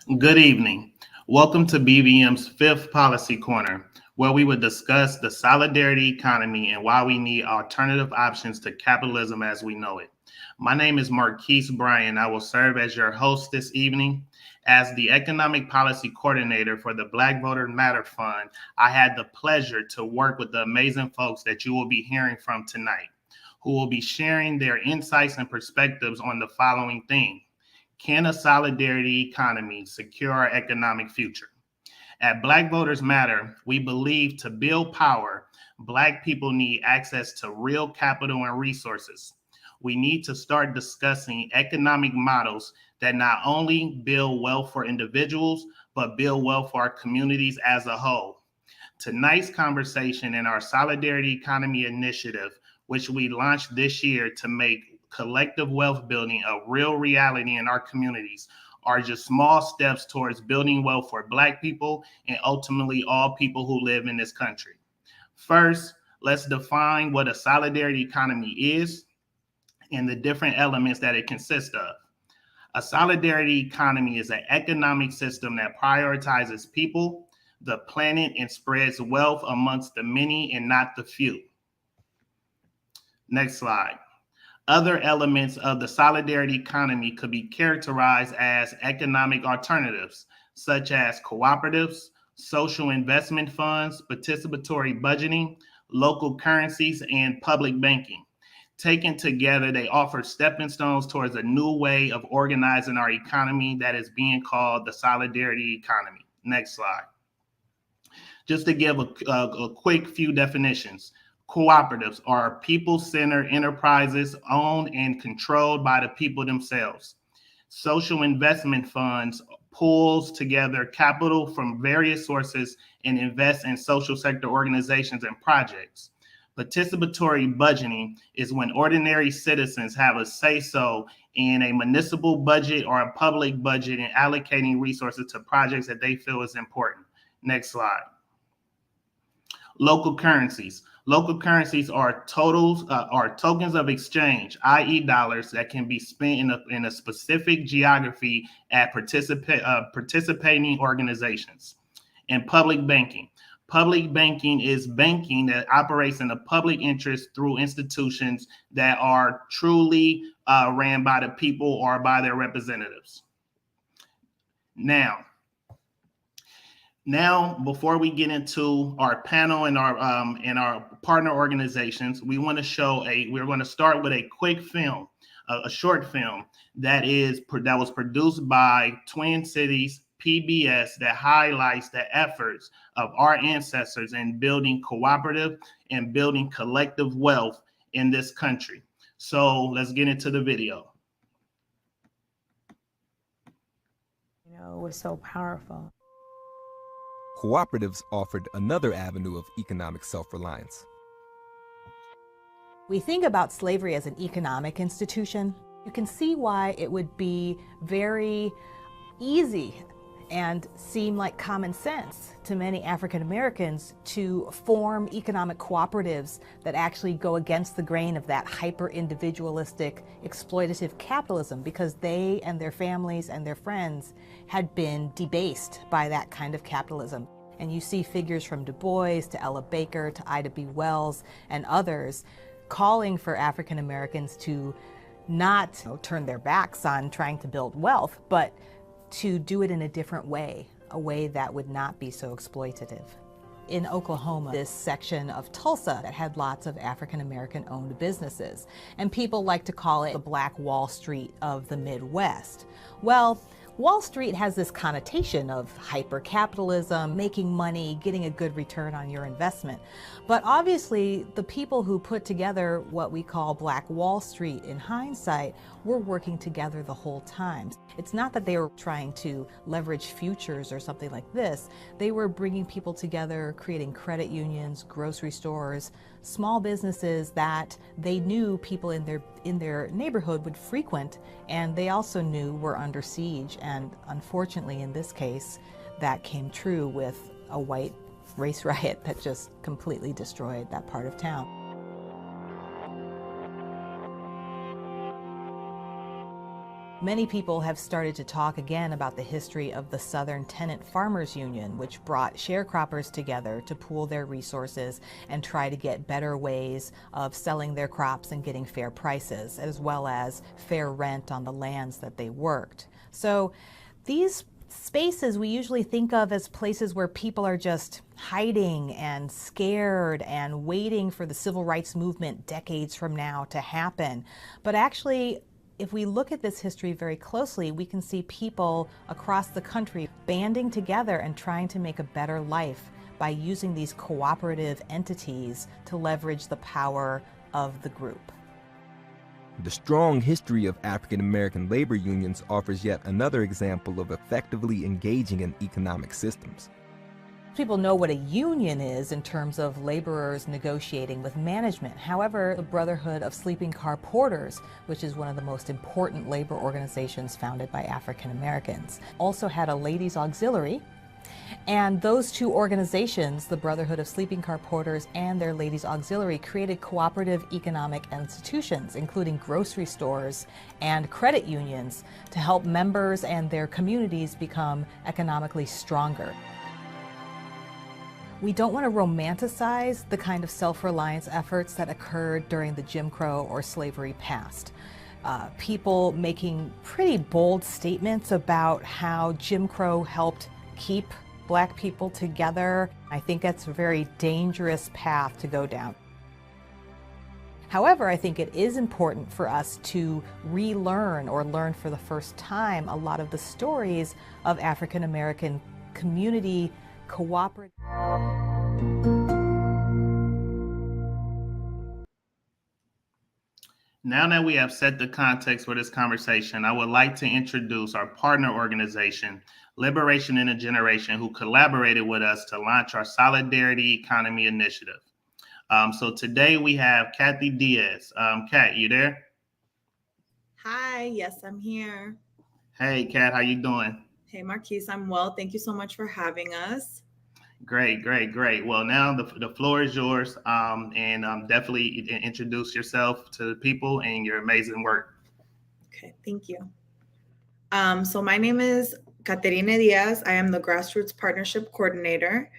Good evening. Welcome to BVM's fifth policy corner, where we would discuss the solidarity economy and why we need alternative options to capitalism as we know it. My name is Marquise Bryan. I will serve as your host this evening. As the economic policy coordinator for the Black Voter Matter Fund, I had the pleasure to work with the amazing folks that you will be hearing from tonight, who will be sharing their insights and perspectives on the following theme. Can a solidarity economy secure our economic future? At Black Voters Matter, we believe to build power, Black people need access to real capital and resources. We need to start discussing economic models that not only build wealth for individuals, but build wealth for our communities as a whole. Tonight's conversation in our Solidarity Economy Initiative, which we launched this year to make collective wealth building a real reality in our communities, are just small steps towards building wealth for Black people and ultimately all people who live in this country. First, let's define what a solidarity economy is and the different elements that it consists of. A solidarity economy is an economic system that prioritizes people, the planet, and spreads wealth amongst the many and not the few. Next slide. Other elements of the solidarity economy could be characterized as economic alternatives, such as cooperatives, social investment funds, participatory budgeting, local currencies, and public banking. Taken together, they offer stepping stones towards a new way of organizing our economy that is being called the solidarity economy. Next slide. Just to give a quick few definitions. Cooperatives are people-centered enterprises owned and controlled by the people themselves. Social investment funds pulls together capital from various sources and invests in social sector organizations and projects. Participatory budgeting is when ordinary citizens have a say-so in a municipal budget or a public budget in allocating resources to projects that they feel is important. Next slide. Local currencies. Local currencies are tokens of exchange, i.e. dollars that can be spent in a specific geography at participating organizations. And public banking. Public banking is banking that operates in the public interest through institutions that are truly ran by the people or by their representatives. Now, before we get into our panel and our partner organizations, we're going to start with a quick film, a short film that was produced by Twin Cities PBS that highlights the efforts of our ancestors in building cooperative and building collective wealth in this country. So let's get into the video. It was so powerful. Cooperatives offered another avenue of economic self-reliance. We think about slavery as an economic institution. You can see why it would be very easy and seem like common sense to many African Americans to form economic cooperatives that actually go against the grain of that hyper-individualistic, exploitative capitalism, because they and their families and their friends had been debased by that kind of capitalism. And you see figures from Du Bois to Ella Baker to Ida B. Wells and others calling for African Americans to not turn their backs on trying to build wealth, but to do it in a different way, a way that would not be so exploitative. In Oklahoma, this section of Tulsa that had lots of African American owned businesses, and people like to call it the Black Wall Street of the Midwest. Well, Wall Street has this connotation of hyper-capitalism, making money, getting a good return on your investment. But obviously, the people who put together what we call Black Wall Street in hindsight were working together the whole time. It's not that they were trying to leverage futures or something like this. They were bringing people together, creating credit unions, grocery stores, small businesses that they knew people in their neighborhood would frequent, and they also knew were under siege. And unfortunately, in this case, that came true with a white race riot that just completely destroyed that part of town. Many people have started to talk again about the history of the Southern Tenant Farmers Union, which brought sharecroppers together to pool their resources and try to get better ways of selling their crops and getting fair prices, as well as fair rent on the lands that they worked. So these spaces we usually think of as places where people are just hiding and scared and waiting for the civil rights movement decades from now to happen. But actually, if we look at this history very closely, we can see people across the country banding together and trying to make a better life by using these cooperative entities to leverage the power of the group. The strong history of African American labor unions offers yet another example of effectively engaging in economic systems. People know what a union is in terms of laborers negotiating with management. However, the Brotherhood of Sleeping Car Porters, which is one of the most important labor organizations founded by African Americans, also had a ladies' auxiliary. And those two organizations, the Brotherhood of Sleeping Car Porters and their ladies' auxiliary, created cooperative economic institutions, including grocery stores and credit unions, to help members and their communities become economically stronger. We don't want to romanticize the kind of self-reliance efforts that occurred during the Jim Crow or slavery past. People making pretty bold statements about how Jim Crow helped keep Black people together. I think that's a very dangerous path to go down. However, I think it is important for us to relearn or learn for the first time a lot of the stories of African American community cooperative. Now that we have set the context for this conversation, I would like to introduce our partner organization, Liberation in a Generation, who collaborated with us to launch our Solidarity Economy Initiative. So today we have Kathy Diaz. Kat, you there? Hi, yes, I'm here. Hey, Kat, how you doing? Hey, Marquise, I'm well. Thank you so much for having us. Great. Well, now the floor is yours, and definitely introduce yourself to the people and your amazing work. Okay, thank you. So my name is Caterina Diaz. I am the Grassroots Partnership Coordinator.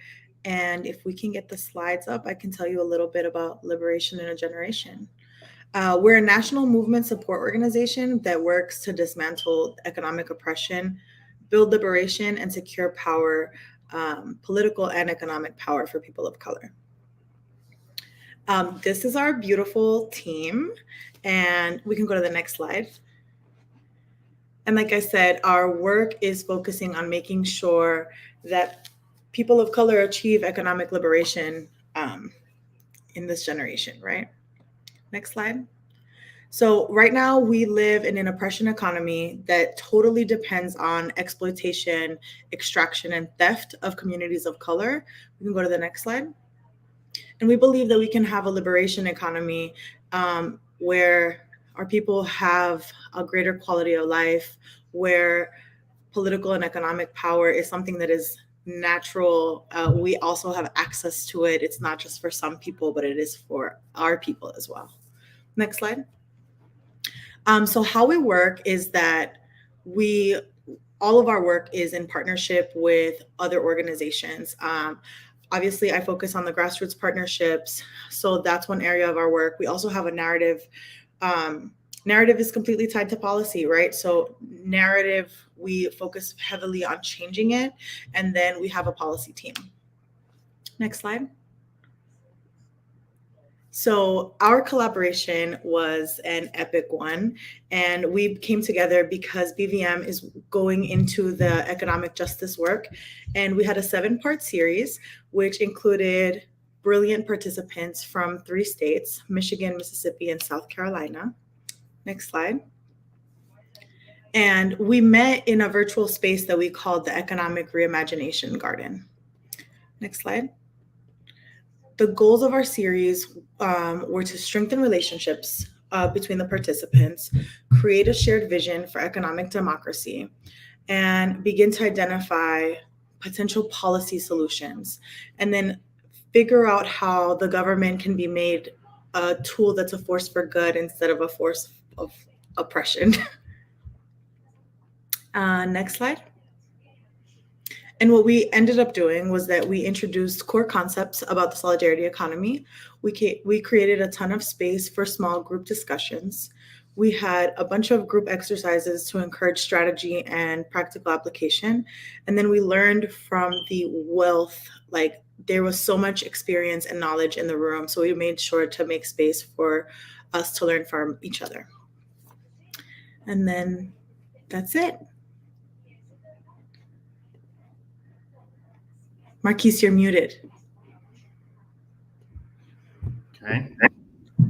And if we can get the slides up, I can tell you a little bit about Liberation in a Generation. We're a national movement support organization that works to dismantle economic oppression, build liberation, and secure power, political and economic power for people of color. This is our beautiful team, and we can go to the next slide. And like I said, our work is focusing on making sure that people of color achieve economic liberation in this generation, right? Next slide. So right now we live in an oppression economy that totally depends on exploitation, extraction, and theft of communities of color. We can go to the next slide. And we believe that we can have a liberation economy where our people have a greater quality of life, where political and economic power is something that is natural. We also have access to it. It's not just for some people, but it is for our people as well. Next slide. So how we work is that all of our work is in partnership with other organizations. Obviously, I focus on the grassroots partnerships. So that's one area of our work. We also have a narrative. Narrative is completely tied to policy, right? So narrative, we focus heavily on changing it. And then we have a policy team. Next slide. So our collaboration was an epic one, and we came together because BVM is going into the economic justice work, and we had a 7-part series, which included brilliant participants from 3 states, Michigan, Mississippi, and South Carolina. Next slide. And we met in a virtual space that we called the Economic Reimagination Garden. Next slide. The goals of our series were to strengthen relationships between the participants, create a shared vision for economic democracy, and begin to identify potential policy solutions, and then figure out how the government can be made a tool that's a force for good instead of a force of oppression. Next slide. And what we ended up doing was that we introduced core concepts about the solidarity economy. We created a ton of space for small group discussions. We had a bunch of group exercises to encourage strategy and practical application. And then we learned from the wealth, like there was so much experience and knowledge in the room. So we made sure to make space for us to learn from each other. And then that's it. Marquise, you're muted. Okay.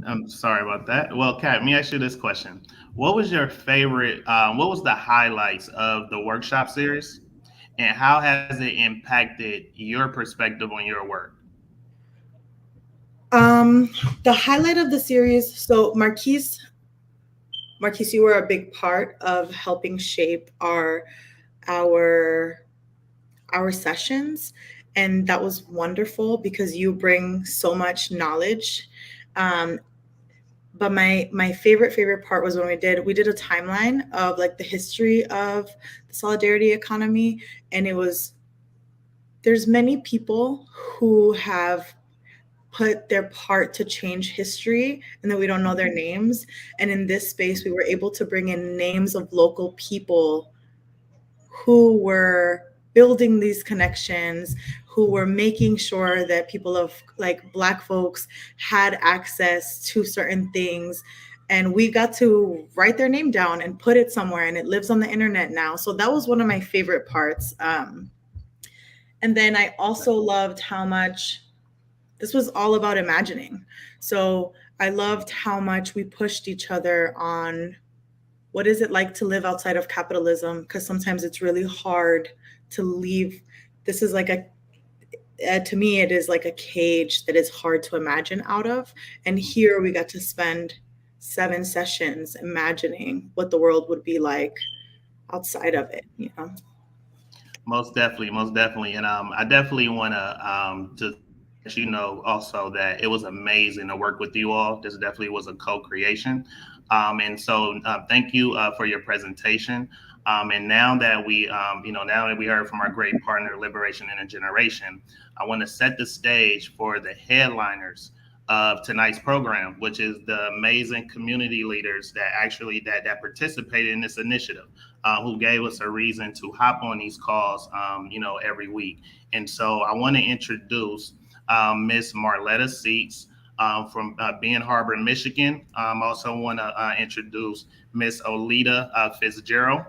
I'm sorry about that. Well, Kat, let me ask you this question. What was your favorite, what was the highlights of the workshop series? And how has it impacted your perspective on your work? The highlight of the series, so Marquise, you were a big part of helping shape our sessions. And that was wonderful because you bring so much knowledge. But my favorite part was when we did a timeline of like the history of the solidarity economy. And there's many people who have put their part to change history and that we don't know their names. And in this space, we were able to bring in names of local people who were building these connections, who were making sure that people of like Black folks had access to certain things. And we got to write their name down and put it somewhere, and it lives on the internet now. So that was one of my favorite parts. And then I also loved how much this was all about imagining. So I loved how much we pushed each other on what is it like to live outside of capitalism? Because sometimes it's really hard to leave. This is like to me, it is like a cage that is hard to imagine out of. And here we got to spend 7 sessions imagining what the world would be like outside of it, you know? Most definitely. And I definitely want to let you know also that it was amazing to work with you all. This definitely was a co-creation. And so thank you for your presentation. And now that we heard from our great partner, Liberation in a Generation, I want to set the stage for the headliners of tonight's program, which is the amazing community leaders that participated in this initiative, who gave us a reason to hop on these calls, every week. And so I want to introduce Miss Marletta Seats from Benton Harbor, Michigan. Also want to introduce Miss Olita Fitzgerald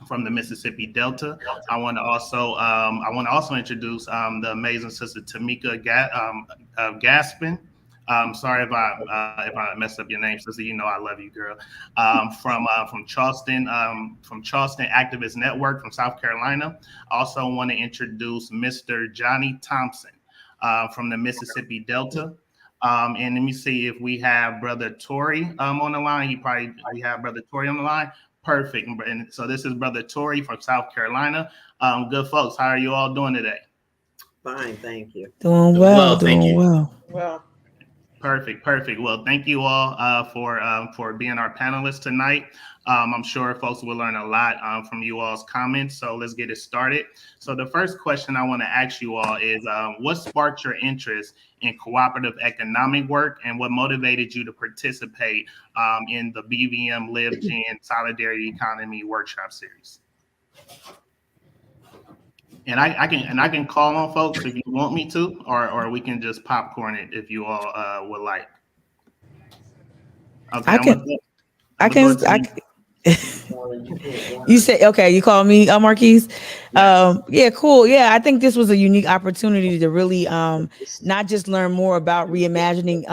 from the Mississippi Delta. I want to also introduce the amazing sister Tamika Gaspin. Sorry if I messed up your name, sister. You know I love you, girl. From Charleston Activist Network from South Carolina. Also want to introduce Mr. Johnny Thompson from the Mississippi Delta. And let me see if we have Brother Tory on the line. We have Brother Tory on the line. Perfect. And so this is Brother Tory from South Carolina. Good folks, how are you all doing today? Fine, thank you. Doing well. Well, perfect. Well, thank you all for being our panelists tonight. I'm sure folks will learn a lot from you all's comments. So let's get it started. So the first question I want to ask you all is, what sparked your interest in cooperative economic work, and what motivated you to participate in the BVM LibGen Solidarity Economy Workshop Series? And I can call on folks if you want me to, or we can just popcorn it if you all would like. Okay, You say, okay, you call me Marquise. Yeah, cool. Yeah, I think this was a unique opportunity to really not just learn more about reimagining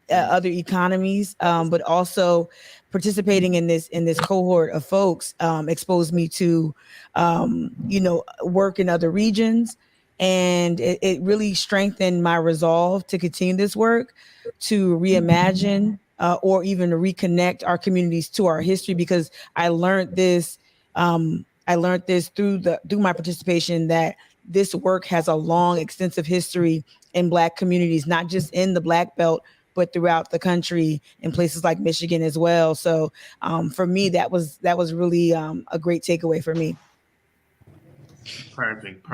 other economies, but also participating in this cohort of folks exposed me to work in other regions, and it really strengthened my resolve to continue this work, to reimagine or even to reconnect our communities to our history, because I learned this through my participation, that this work has a long, extensive history in Black communities, not just in the Black Belt, but throughout the country in places like Michigan as well. So for me, that was really a great takeaway for me. Perfect.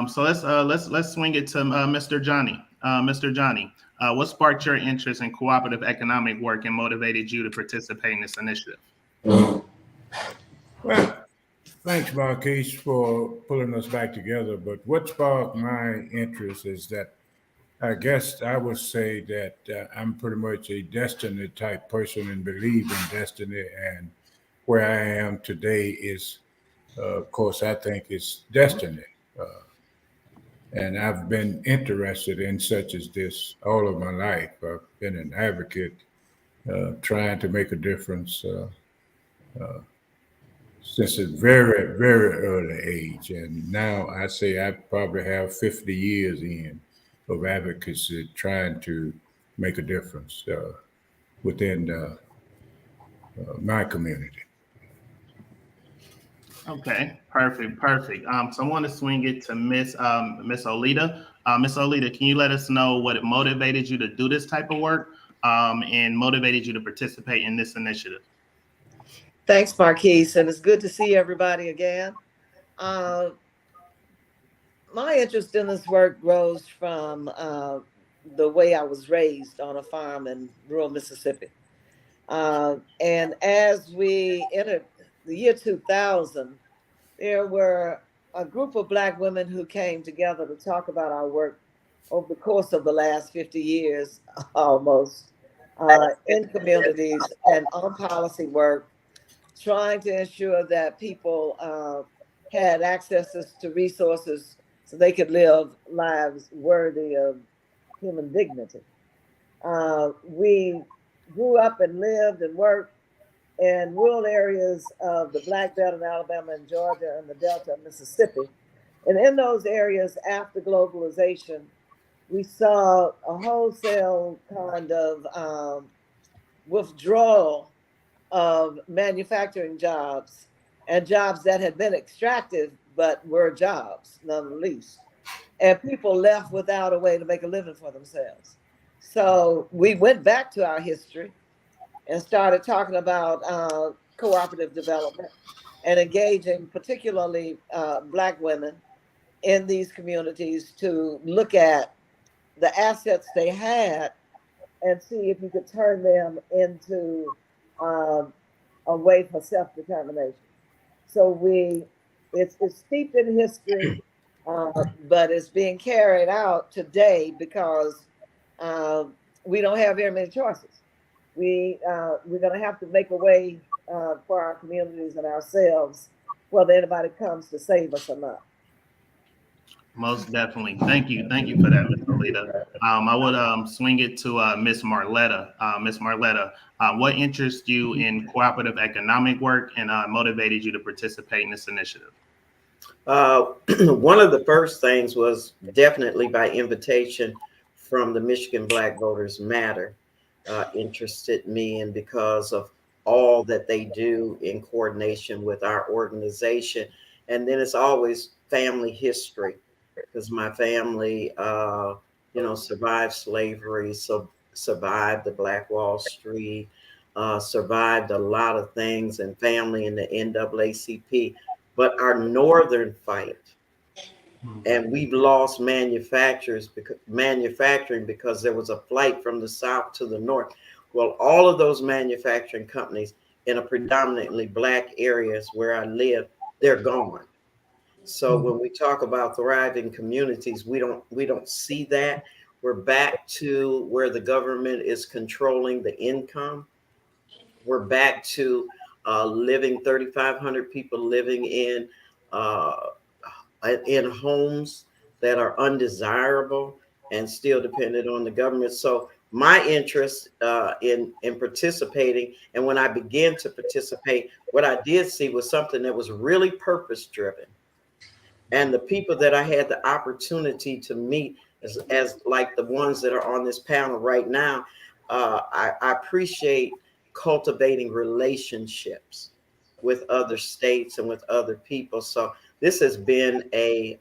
So let's swing it to Mr. Johnny. Mr. Johnny, what sparked your interest in cooperative economic work and motivated you to participate in this initiative? Well, thanks, Marquise, for pulling us back together. But what sparked my interest is that I guess I would say that I'm pretty much a destiny type person and believe in destiny. And where I am today is, of course, I think it's destiny. And I've been interested in such as this all of my life. I've been an advocate trying to make a difference since a very, very early age. And now I say I probably have 50 years in of advocacy trying to make a difference within my community. Okay, perfect. So I want to swing it to Miss Olita. Miss Olita, can you let us know what motivated you to do this type of work and motivated you to participate in this initiative? Thanks, Marquise, and it's good to see everybody again. My interest in this work grows from the way I was raised on a farm in rural Mississippi. And as we entered the year 2000, there were a group of Black women who came together to talk about our work over the course of the last 50 years almost in communities and on policy work, trying to ensure that people had access to resources so they could live lives worthy of human dignity. We grew up and lived and worked in rural areas of the Black Belt in Alabama and Georgia and the Delta of Mississippi. And in those areas after globalization, we saw a wholesale kind of withdrawal of manufacturing jobs and jobs that had been extractive but were jobs nonetheless. And people left without a way to make a living for themselves. So we went back to our history and started talking about cooperative development and engaging particularly Black women in these communities to look at the assets they had and see if you could turn them into a way for self-determination. So it's steeped in history, but it's being carried out today because we don't have very many choices. We're going to have to make a way for our communities and ourselves, whether anybody comes to save us or not. Most definitely. Thank you for that, Ms. Olita. I would swing it to Ms. Marletta. Ms. Marletta, what interests you in cooperative economic work and motivated you to participate in this initiative? One of the first things was definitely by invitation from the Michigan Black Voters Matter. Interested me in because of all that they do in coordination with our organization. And then it's always family history, because my family, survived slavery, so survived the Black Wall Street, survived a lot of things, and family in the NAACP. But our northern fight, and we've lost manufacturing because there was a flight from the south to the north. Well, all of those manufacturing companies in a predominantly Black areas where I live, they're gone. So when we talk about thriving communities, we don't see that. We're back to where the government is controlling the income. We're back to 3,500 people living in homes that are undesirable and still dependent on the government. So my interest in participating, and when I began to participate, what I did see was something that was really purpose driven. And the people that I had the opportunity to meet as like the ones that are on this panel right now, I appreciate cultivating relationships with other states and with other people. So this has been a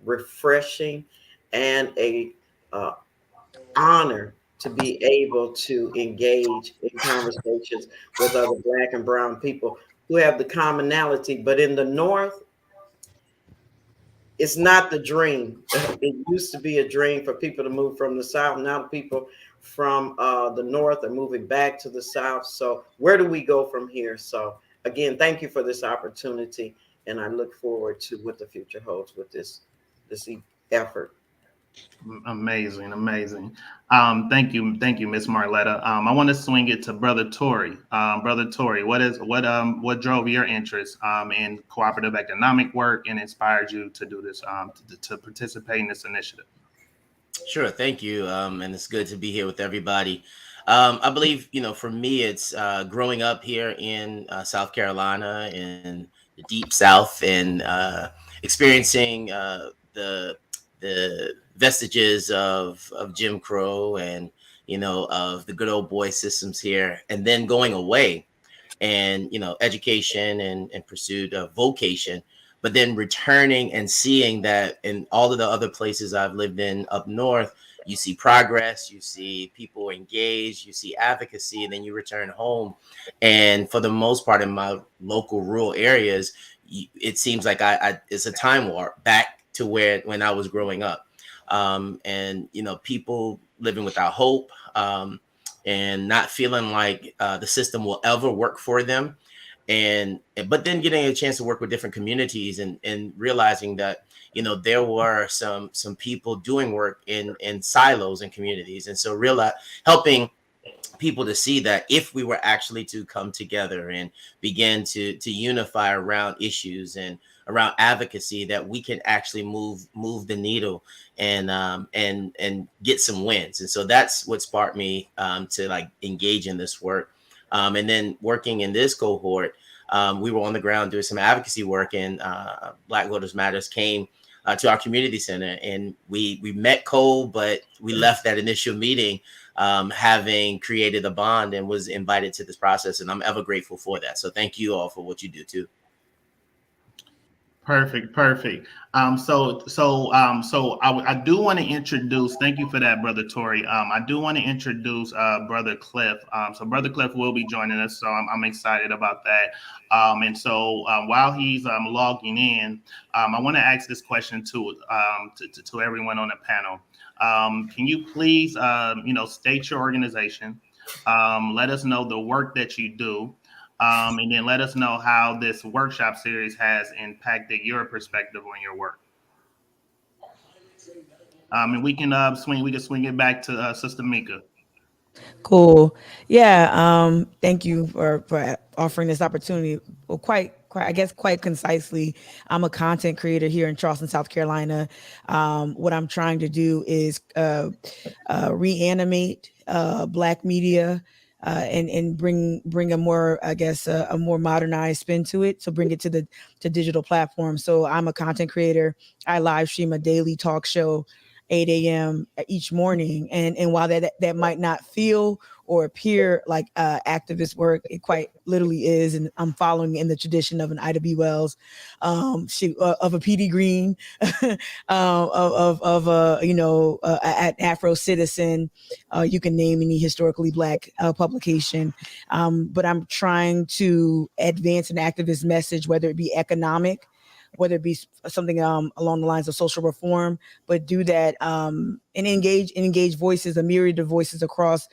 refreshing and a honor to be able to engage in conversations with other Black and brown people who have the commonality. But in the North, it's not the dream. It used to be a dream for people to move from the South. Now the people from the North are moving back to the South. So where do we go from here? So again, thank you for this opportunity. And I look forward to what the future holds with this effort. Amazing. Thank you, Miss Marletta. I want to swing it to Brother Tory. Brother Tory, what drove your interest in cooperative economic work and inspired you to do this, to participate in this initiative? Sure, thank you, and it's good to be here with everybody. I believe, for me, it's growing up here in South Carolina, in the deep South, and experiencing the vestiges of Jim Crow and of the good old boy systems here, and then going away and education and pursuit of vocation, but then returning and seeing that in all of the other places I've lived in up north, you see progress, you see people engaged, you see advocacy, and then you return home. And for the most part in my local rural areas, it seems like it's a time warp back to when I was growing up. And people living without hope, and not feeling like the system will ever work for them. But then getting a chance to work with different communities and realizing that, there were some people doing work in silos and communities. And so helping people to see that if we were actually to come together and begin to unify around issues and around advocacy, that we can actually move the needle and get some wins. And so that's what sparked me to engage in this work. And then working in this cohort, we were on the ground doing some advocacy work, and Black Voters Matters came to our community center, and we met Cole, but we left that initial meeting having created a bond and was invited to this process. And I'm ever grateful for that. So thank you all for what you do too. Perfect. So I do want to introduce, thank you for that, Brother Tory. I do want to introduce Brother Cliff. So Brother Cliff will be joining us, so I'm excited about that. And so while he's logging in, I want to ask this question to everyone on the panel. Can you please, state your organization, let us know the work that you do, and then let us know how this workshop series has impacted your perspective on your work. And we can swing it back to Sister Mika. Cool. Yeah. Thank you for offering this opportunity. Well, quite concisely, I'm a content creator here in Charleston, South Carolina. What I'm trying to do is reanimate Black media and bring a more, a more modernized spin to it. So bring it to digital platforms. So I'm a content creator. I live stream a daily talk show 8 a.m. each morning. And while that might not feel or appear like activist work, it quite literally is. And I'm following in the tradition of an Ida B. Wells, of a P.D. Green, of an Afro Citizen. You can name any historically Black publication. But I'm trying to advance an activist message, whether it be economic, whether it be something along the lines of social reform, but do that and engage voices, a myriad of voices across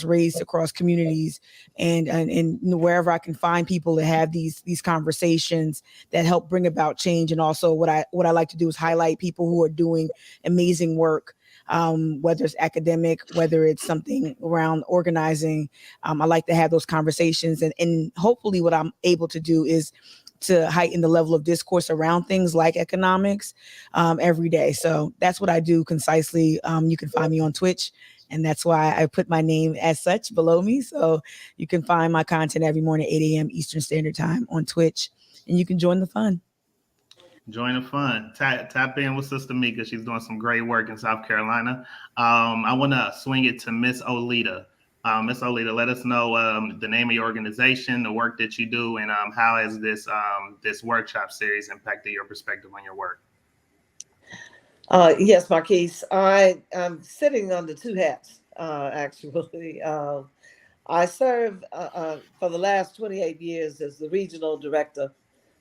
race, across communities, and wherever I can find people to have these conversations that help bring about change. And also what I like to do is highlight people who are doing amazing work, whether it's academic, whether it's something around organizing. I like to have those conversations, and hopefully what I'm able to do is to heighten the level of discourse around things like economics every day. So that's what I do concisely. You can find me on Twitch, and that's why I put my name as such below me. So you can find my content every morning, 8 a.m. Eastern Standard Time on Twitch, and you can join the fun. Join the fun. Tap in with Sister Mika. She's doing some great work in South Carolina. I want to swing it to Miss Olita. Ms. Olita, let us know the name of your organization, the work that you do, and how has this workshop series impacted your perspective on your work? Yes, Marquise. I'm sitting under two hats. actually. I served for the last 28 years as the regional director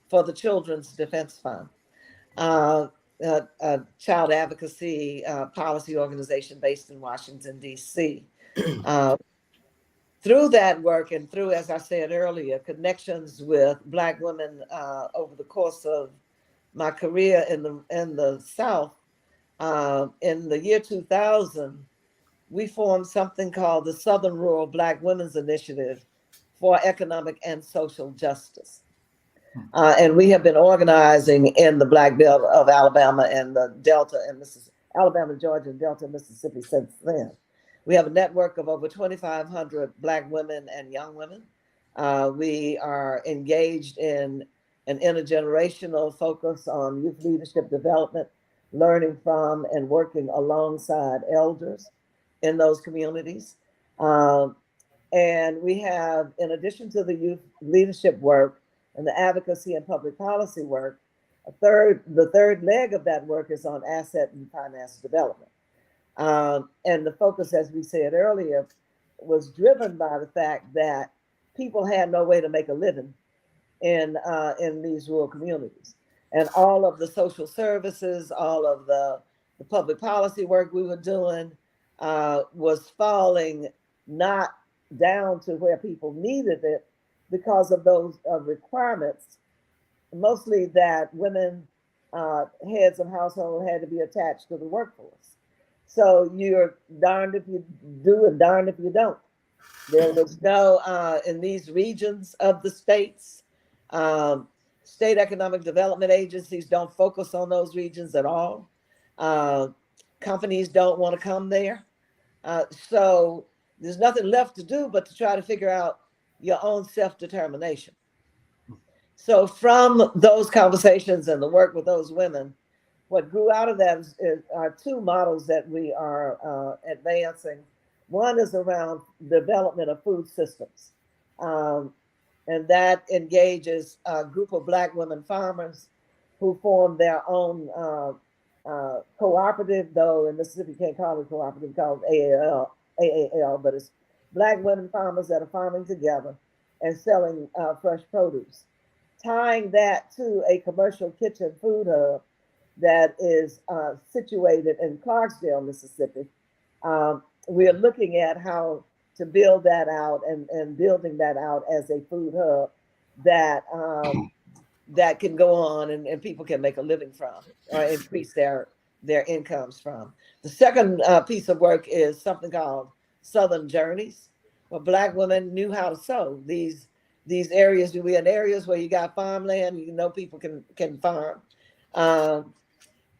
for the Children's Defense Fund, a child advocacy policy organization based in Washington, D.C. Through that work and through, as I said earlier, connections with Black women over the course of my career in the South, in the year 2000, we formed something called the Southern Rural Black Women's Initiative for Economic and Social Justice. And we have been organizing in the Black Belt of Alabama and the Delta and Alabama, Georgia, and Delta, Mississippi since then. We have a network of over 2,500 Black women and young women. We are engaged in an intergenerational focus on youth leadership development, learning from and working alongside elders in those communities. And we have, in addition to the youth leadership work and the advocacy and public policy work, the third leg of that work is on asset and finance development. And the focus, as we said earlier, was driven by the fact that people had no way to make a living in these rural communities. And all of the social services, all of the public policy work we were doing was falling not down to where people needed it because of those requirements, mostly that women, heads of household, had to be attached to the workforce. So you're darned if you do and darned if you don't. There was no, in these regions of the states, state economic development agencies don't focus on those regions at all. Companies don't want to come there. So there's nothing left to do but to try to figure out your own self-determination. So from those conversations and the work with those women, what grew out of that are two models that we are advancing. One is around development of food systems. And that engages a group of Black women farmers who form their own cooperative, though in Mississippi you can't call it cooperative, called AAL, but it's Black women farmers that are farming together and selling fresh produce. Tying that to a commercial kitchen food hub that is situated in Clarksdale, Mississippi. We are looking at how to build that out and building that out as a food hub that that can go on and people can make a living from or increase their incomes from. The second piece of work is something called Southern Journeys, where Black women knew how to sew. These areas, we in areas where you got farmland, you know people can farm.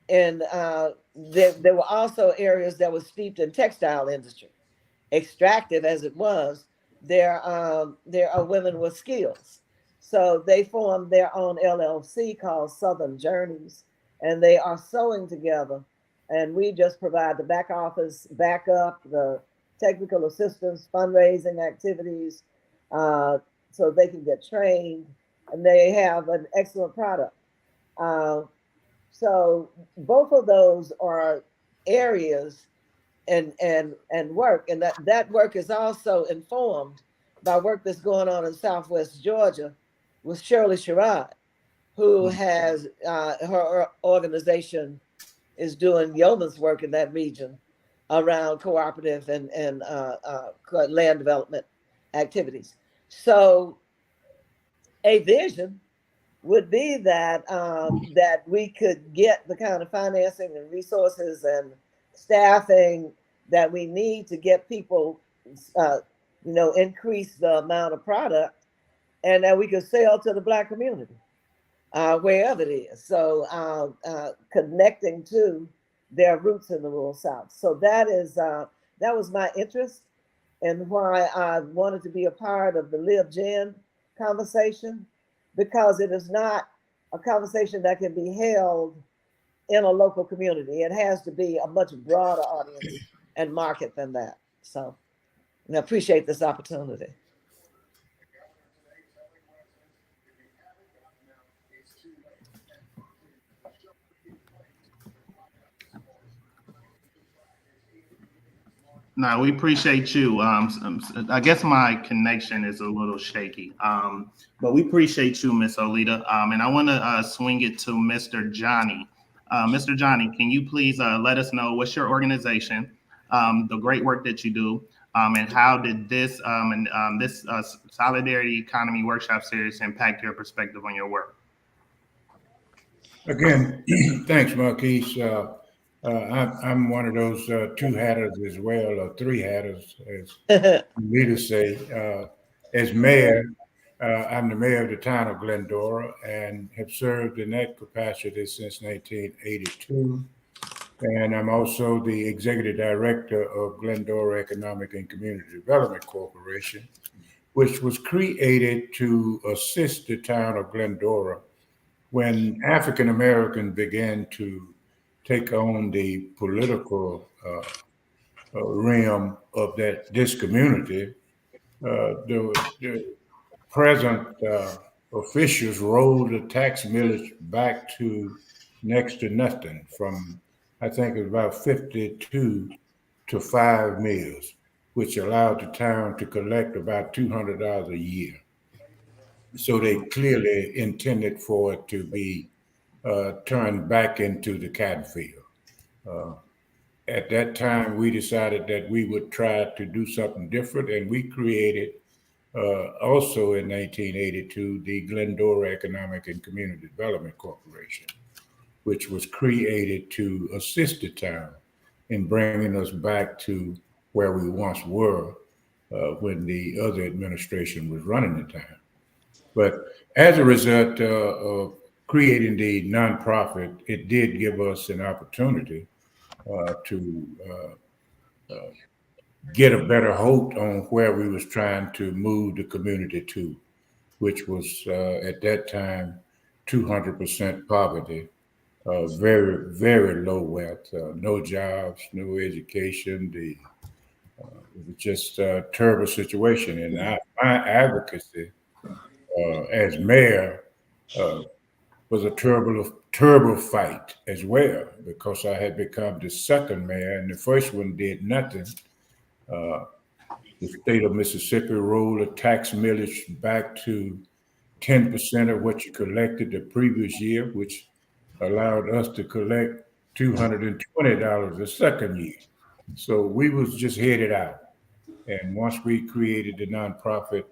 And there were also areas that were steeped in textile industry. Extractive as it was, there are women with skills. So they formed their own LLC called Southern Journeys, and they are sewing together. And we just provide the back office backup, the technical assistance, fundraising activities, so they can get trained, and they have an excellent product. So both of those are areas and work, and that work is also informed by work that's going on in Southwest Georgia with Shirley Sherrod, who has her organization is doing yeoman's work in that region around cooperative and land development activities. So a vision would be that that we could get the kind of financing and resources and staffing that we need to get people, increase the amount of product, and that we could sell to the Black community, wherever it is. So connecting to their roots in the rural South. So that was my interest and why I wanted to be a part of the Live Gen conversation, because it is not a conversation that can be held in a local community. It has to be a much broader audience and market than that. So I appreciate this opportunity. No, we appreciate you. I guess my connection is a little shaky, but we appreciate you, Miss Olita. And I want to swing it to Mr. Johnny. Mr. Johnny, can you please let us know what's your organization, the great work that you do, and how did this Solidarity Economy Workshop Series impact your perspective on your work? Again, thanks, Marquise. I'm one of those two-hatters as well, or three-hatters, as leaders say. As mayor, I'm the mayor of the town of Glendora and have served in that capacity since 1982. And I'm also the executive director of Glendora Economic and Community Development Corporation, which was created to assist the town of Glendora when African Americans began to take on the political realm of this community. The present officials rolled the tax millage back to next to nothing, from I think it was about 52 to 5 mills, which allowed the town to collect about $200 a year. So they clearly intended for it to be turned back into the cotton field. At that time, we decided that we would try to do something different, and we created also in 1982 the Glendora Economic and Community Development Corporation, which was created to assist the town in bringing us back to where we once were when the other administration was running the town. But as a result of creating the nonprofit, it did give us an opportunity to get a better hold on where we was trying to move the community to, which was at that time 200% poverty, very, very low wealth, no jobs, no education. It was just a terrible situation. And my advocacy as mayor was a terrible fight as well, because I had become the second mayor, and the first one did nothing. The state of Mississippi rolled a tax millage back to 10% of what you collected the previous year, which allowed us to collect $220 the second year. So we was just headed out. And once we created the nonprofit,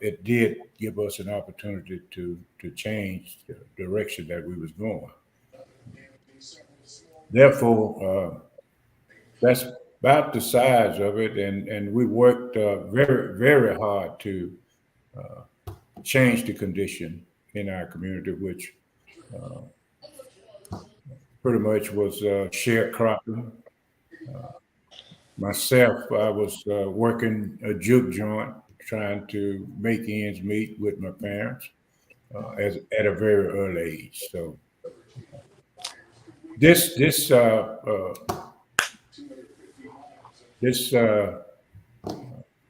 it did give us an opportunity to change the direction that we was going. Therefore, that's about the size of it, and we worked very, very hard to change the condition in our community, which pretty much was sharecropping. Myself, I was working a juke joint, trying to make ends meet with my parents at a very early age. So this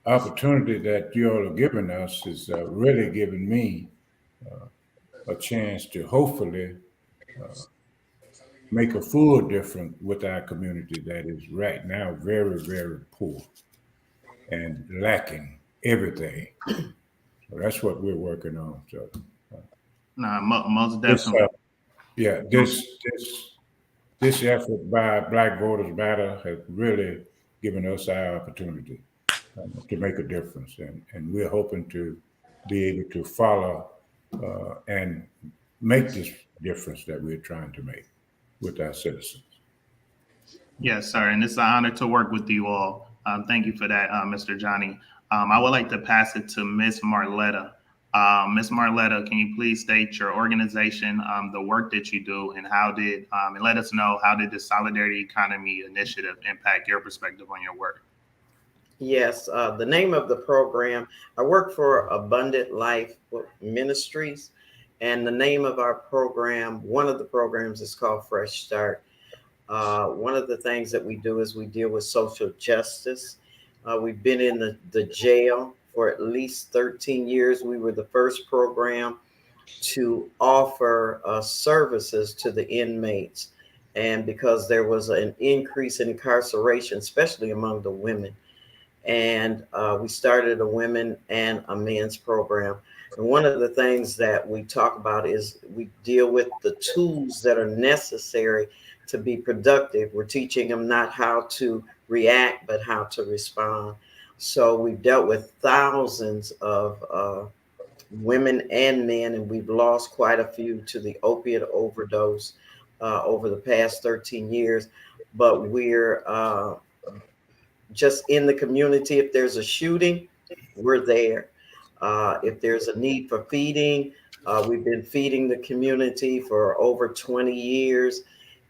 opportunity that you all are giving us is really giving me a chance to hopefully make a full difference with our community that is right now very, very poor and lacking everything. So that's what we're working on. So, most definitely. This effort by Black Voters Matter has really given us our opportunity to make a difference, and we're hoping to be able to follow and make this difference that we're trying to make with our citizens. Yes, sir, and it's an honor to work with you all. Thank you for that, Mr. Johnny. I would like to pass it to Ms. Marletta. Ms. Marletta, can you please state your organization, the work that you do, and and let us know how did the Solidarity Economy Initiative impact your perspective on your work? Yes, the name of the program, I work for Abundant Life Ministries, and the name of our program, one of the programs is called Fresh Start. One of the things that we do is we deal with social justice. We've been in the jail for at least 13 years. We were the first program to offer services to the inmates. and because there was an increase in incarceration, especially among the women. And we started a women and a men's program. And one of the things that we talk about is we deal with the tools that are necessary to be productive. We're teaching them not how to react, but how to respond. So we've dealt with thousands of women and men, and we've lost quite a few to the opiate overdose over the past 13 years. But we're just in the community. If there's a shooting, we're there. If there's a need for feeding, we've been feeding the community for over 20 years.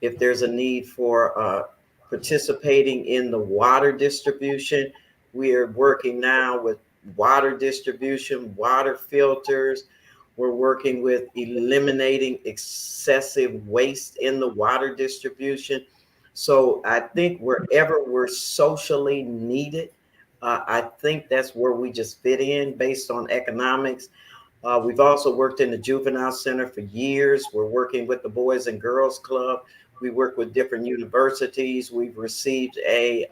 If there's a need for participating in the water distribution, we are working now with water distribution, water filters. We're working with eliminating excessive waste in the water distribution. So I think wherever we're socially needed, I think that's where we just fit in based on economics. We've also worked in the juvenile center for years. We're working with the Boys and Girls Club. We work with different universities. We've received an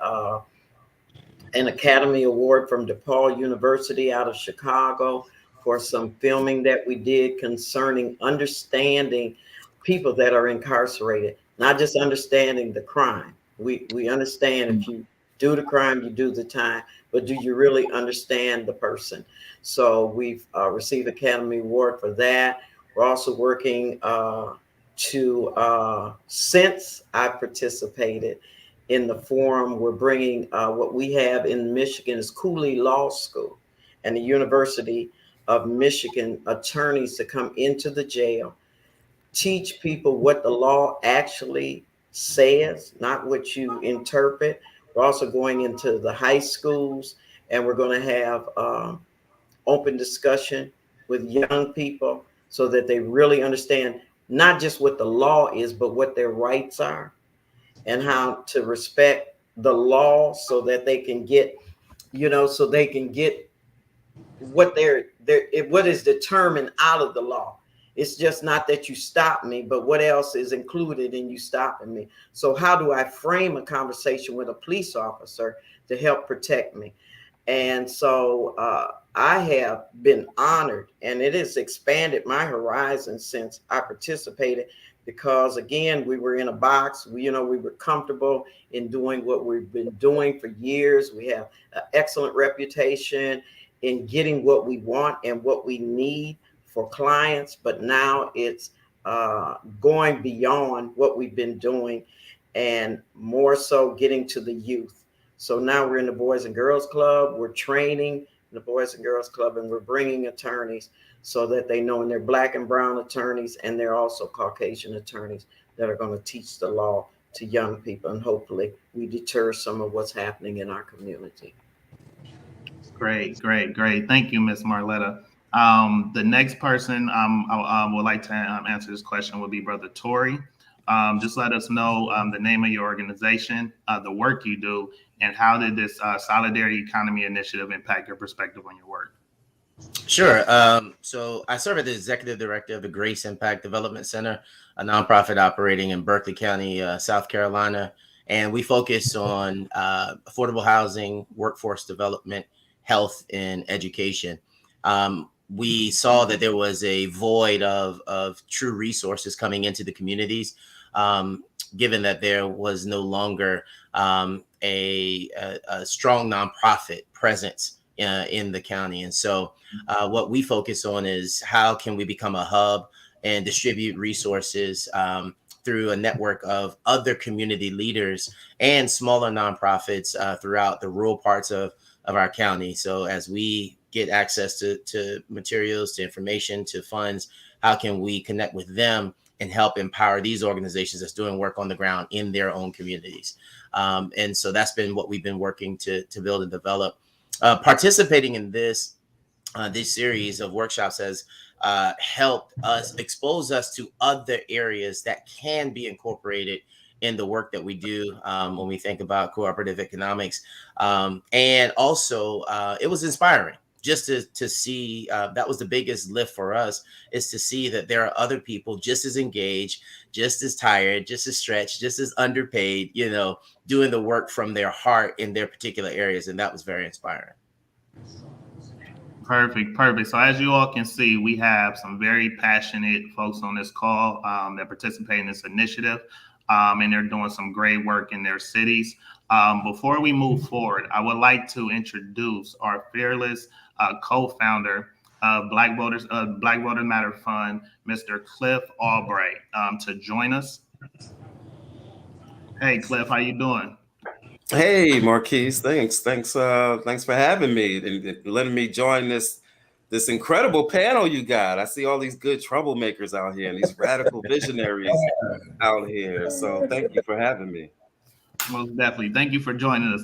Academy Award from DePaul University out of Chicago for some filming that we did concerning understanding people that are incarcerated, not just understanding the crime. We understand if you do the crime, you do the time, but do you really understand the person? So we've received Academy Award for that. We're also working since I participated in the forum, we're bringing what we have in Michigan is Cooley Law School and the University of Michigan attorneys to come into the jail, teach people what the law actually says, not what you interpret. We're also going into the high schools, and we're going to have open discussion with young people so that they really understand not just what the law is, but what their rights are and how to respect the law so that they can get, so they can get what what is determined out of the law. It's just not that you stop me, but what else is included in you stopping me. So how do I frame a conversation with a police officer to help protect me? And so I have been honored, and it has expanded my horizon since I participated, because again, we were in a box. We were comfortable in doing what we've been doing for years. We have an excellent reputation in getting what we want and what we need for clients, but now it's going beyond what we've been doing and more so getting to the youth. So now we're in the Boys and Girls Club. We're training the Boys and Girls Club, and we're bringing attorneys so that they know, and they're Black and brown attorneys, and they're also Caucasian attorneys that are going to teach the law to young people, and hopefully we deter some of what's happening in our community. Great. Thank you, Ms. Marletta. The next person I would like to answer this question would be Brother Tory. Just let us know the name of your organization, the work you do, and how did this Solidarity Economy Initiative impact your perspective on your work? Sure. So I serve as the executive director of the Grace Impact Development Center, a nonprofit operating in Berkeley County, South Carolina. And we focus on affordable housing, workforce development, health, and education. We saw that there was a void of true resources coming into the communities, given that there was no longer a strong nonprofit presence in the county. And so what we focus on is how can we become a hub and distribute resources through a network of other community leaders and smaller nonprofits throughout the rural parts of our county. So as we get access to materials, to information, to funds, how can we connect with them and help empower these organizations that's doing work on the ground in their own communities? And so that's been what we've been working to build and develop. Participating in this series of workshops has helped us expose us to other areas that can be incorporated in the work that we do when we think about cooperative economics. And also, it was inspiring just to see, that was the biggest lift for us, is to see that there are other people just as engaged, just as tired, just as stretched, just as underpaid, doing the work from their heart in their particular areas. And that was very inspiring. Perfect. So as you all can see, we have some very passionate folks on this call that participate in this initiative, and they're doing some great work in their cities. Before we move forward, I would like to introduce our fearless co-founder of Black Voters Matter Fund, Mr. Cliff Albright, to join us. Hey, Cliff, how you doing? Hey, Marquise, thanks for having me and letting me join this incredible panel you got. I see all these good troublemakers out here and these radical visionaries out here. So thank you for having me. Most definitely. Thank you for joining us.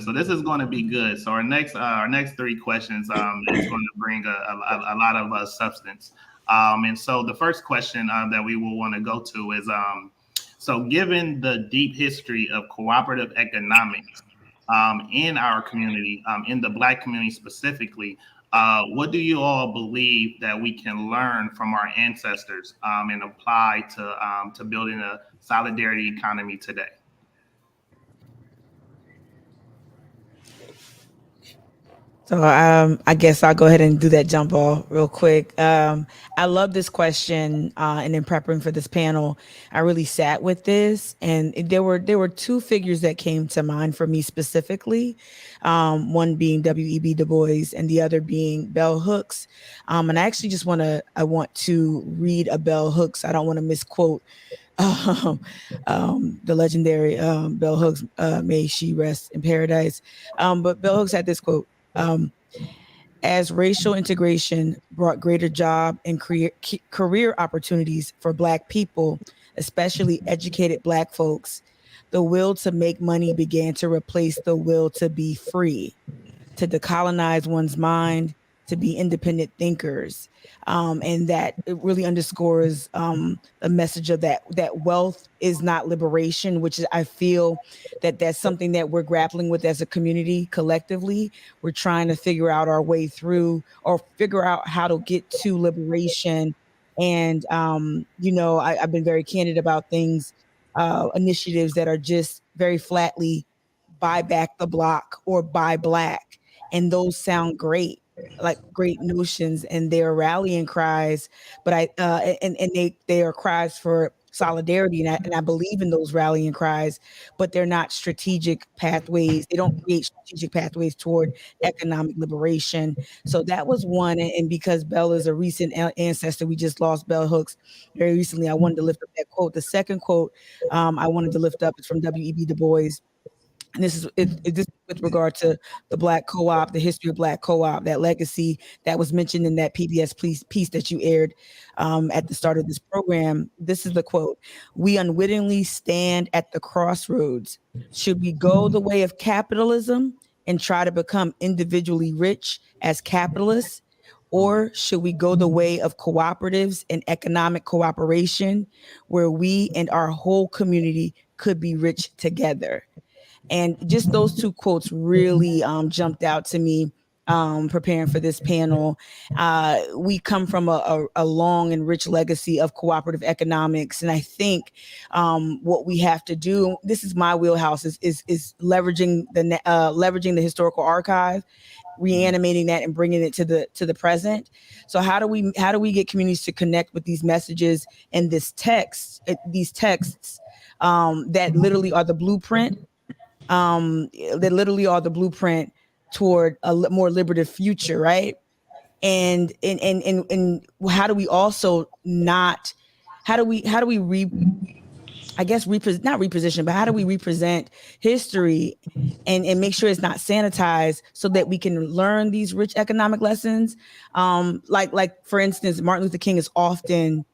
So this is going to be good. So our next 3 questions is going to bring a lot of substance. And so the first question that we will want to go to is, so given the deep history of cooperative economics in our community, in the Black community specifically, what do you all believe that we can learn from our ancestors and apply to building a solidarity economy today? So I guess I'll go ahead and do that jump ball real quick. I love this question, and in preparing for this panel, I really sat with this, and there were 2 figures that came to mind for me specifically. One being W.E.B. Du Bois, and the other being Bell Hooks. And I actually I want to read a Bell Hooks. I don't want to misquote the legendary Bell Hooks. May she rest in paradise. But Bell Hooks had this quote. As racial integration brought greater job and career opportunities for Black people, especially educated Black folks, the will to make money began to replace the will to be free, to decolonize one's mind, to be independent thinkers. And that it really underscores a message of that wealth is not liberation, which is, I feel that's something that we're grappling with as a community collectively. We're trying to figure out our way through, or figure out how to get to liberation. And, I've been very candid about things, initiatives that are just very flatly buy back the block or buy Black. And those sound great, like great notions, and they're rallying cries, but they are cries for solidarity, and I believe in those rallying cries, but they're not strategic pathways. They don't create strategic pathways toward economic liberation. So that was one, and because Bell is a recent ancestor, we just lost Bell Hooks very recently. I wanted to lift up that quote. The second quote I wanted to lift up is from W.E.B. Du Bois. And this is with regard to the Black co-op, the history of Black co-op, that legacy that was mentioned in that PBS piece that you aired at the start of this program. This is the quote: "We unwittingly stand at the crossroads. Should we go the way of capitalism and try to become individually rich as capitalists? Or should we go the way of cooperatives and economic cooperation, where we and our whole community could be rich together?" And just those 2 quotes really jumped out to me preparing for this panel. We come from a long and rich legacy of cooperative economics. And I think what we have to do, this is my wheelhouse, is leveraging the historical archive, reanimating that and bringing it to the present. So how do we get communities to connect with these messages and these texts that literally are the blueprint, toward a more liberative future, right? And how do we also not reposition, but how do we represent history and make sure it's not sanitized, so that we can learn these rich economic lessons? Like for instance, Martin Luther King is often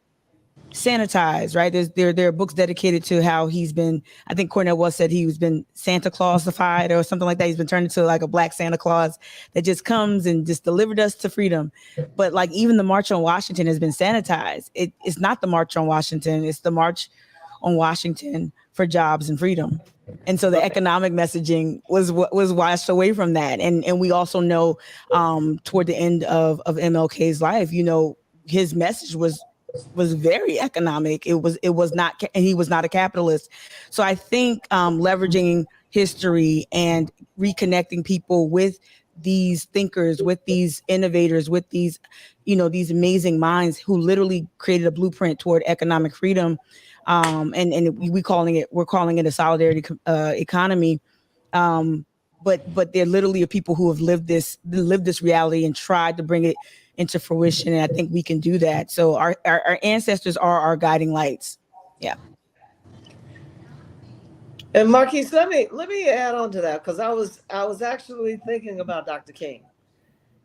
sanitized, right? There are books dedicated to how he's been, I think Cornell West said he was been Santa Clausified or something like that. He's been turned into like a Black Santa Claus that just comes and just delivered us to freedom. But like even the March on Washington has been sanitized. It's not the March on Washington, it's the March on Washington for jobs and freedom. And so the economic messaging was what was washed away from that. And we also know toward the end of MLK's life, you know, his message was very economic. It was not, and he was not a capitalist. So I think leveraging history and reconnecting people with these thinkers, with these innovators, with these, you know, these amazing minds who literally created a blueprint toward economic freedom. And we're calling it a solidarity economy. But they're literally people who have lived this reality and tried to bring it into fruition. And I think we can do that. So our ancestors are our guiding lights. Yeah. And Marquise, let me add on to that, because I was actually thinking about Dr. King,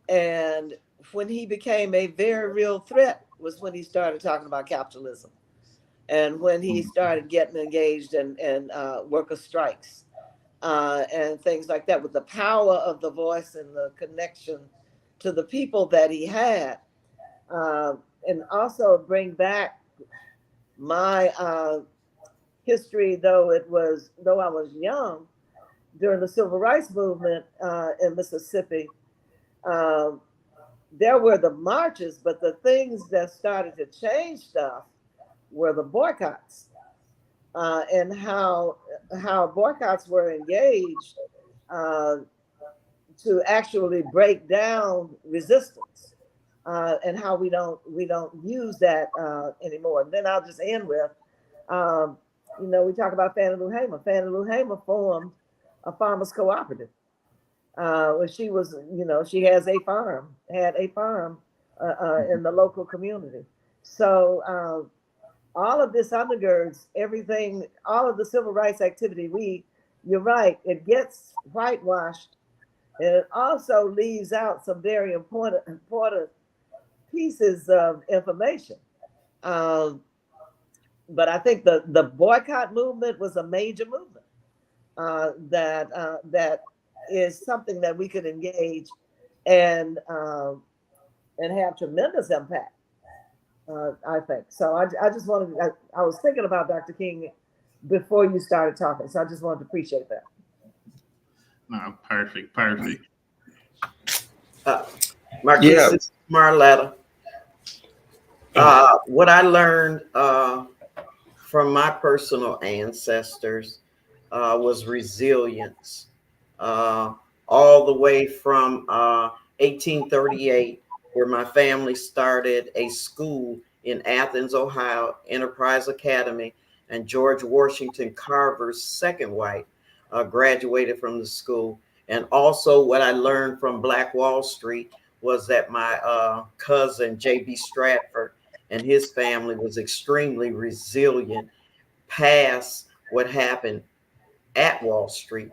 and when he became a very real threat was when he started talking about capitalism, and when he started getting engaged in worker strikes and things like that, with the power of the voice and the connection to the people that he had, and also bring back my history, though I was young during the civil rights movement in Mississippi. There were the marches, but the things that started to change stuff were the boycotts, and how boycotts were engaged to actually break down resistance, and how we don't use that anymore. And then I'll just end with, you know, we talk about Fannie Lou Hamer. Fannie Lou Hamer formed a farmers cooperative. When she was, you know, she had a farm in the local community. So all of this undergirds everything, all of the civil rights activity. You're right, it gets whitewashed, and it also leaves out some very important pieces of information. But I think the boycott movement was a major movement that is something that we could engage and have tremendous impact. I think so. I just wanted. I was thinking about Dr. King before you started talking, so I just wanted to appreciate that. No, perfect. Marquise, Yeah. this is Marletta. What I learned from my personal ancestors was resilience, all the way from 1838, where my family started a school in Athens, Ohio, Enterprise Academy, and George Washington Carver's second wife graduated from the school. And also what I learned from Black Wall Street was that my cousin, J.B. Stratford, and his family was extremely resilient past what happened at Wall Street.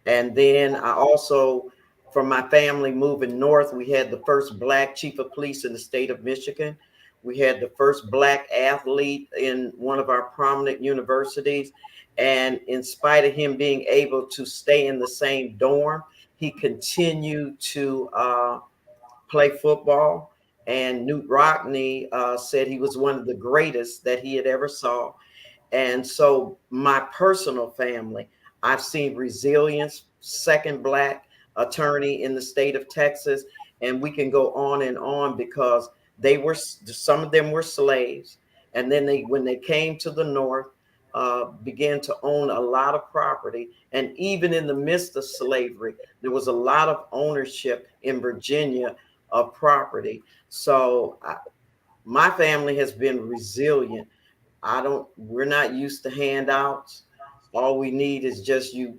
And then I also, from my family moving north, we had the first Black chief of police in the state of Michigan. We had the first Black athlete in one of our prominent universities. And in spite of him being able to stay in the same dorm, he continued to play football. And Newt Rockney said he was one of the greatest that he had ever saw. And so my personal family, I've seen resilience, second Black attorney in the state of Texas. And we can go on and on, because some of them were slaves. And then when they came to the North, began to own a lot of property. And even in the midst of slavery, there was a lot of ownership in Virginia of property. So my family has been resilient. We're not used to handouts. All we need is just you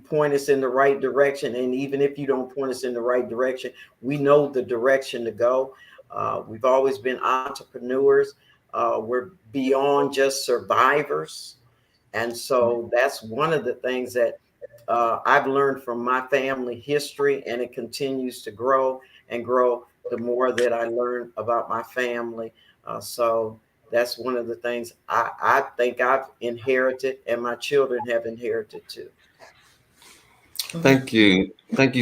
point us in the right direction. And even if you don't point us in the right direction, we know the direction to go. We've always been entrepreneurs. We're beyond just survivors. And so that's one of the things that I've learned from my family history, and it continues to grow and grow the more that I learn about my family. So that's one of the things I think I've inherited, and my children have inherited too. Thank you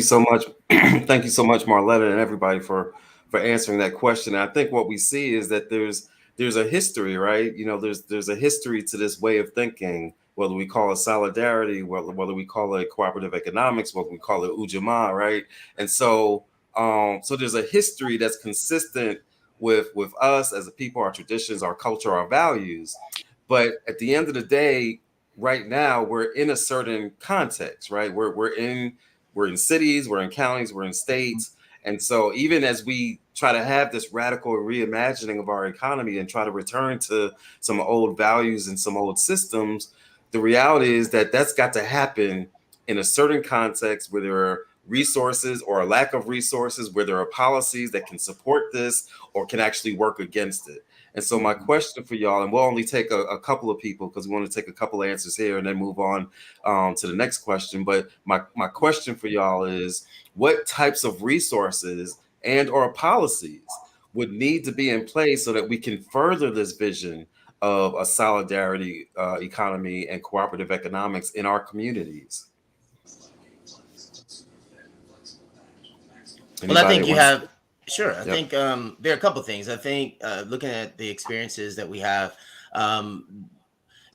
so much. Thank you so much, Marletta, and everybody for answering that question. And I think what we see is that there's a history, right? You know, there's a history to this way of thinking, whether we call it solidarity, whether we call it cooperative economics, whether we call it ujamaa, right? And so, so there's a history that's consistent with us as a people, our traditions, our culture, our values. But at the end of the day, right now we're in a certain context, right? We're in cities, we're in counties, we're in states. And so even as we try to have this radical reimagining of our economy and try to return to some old values and some old systems, the reality is that that's got to happen in a certain context where there are resources or a lack of resources, where there are policies that can support this or can actually work against it. And so my question for y'all, and we'll only take a couple of people because we want to take a couple of answers here and then move on to the next question. But my question for y'all is, what types of resources and or policies would need to be in place so that we can further this vision of a solidarity economy and cooperative economics in our communities? Well, I think you have, sure. I Yep. think there are a couple things. I think looking at the experiences that we have,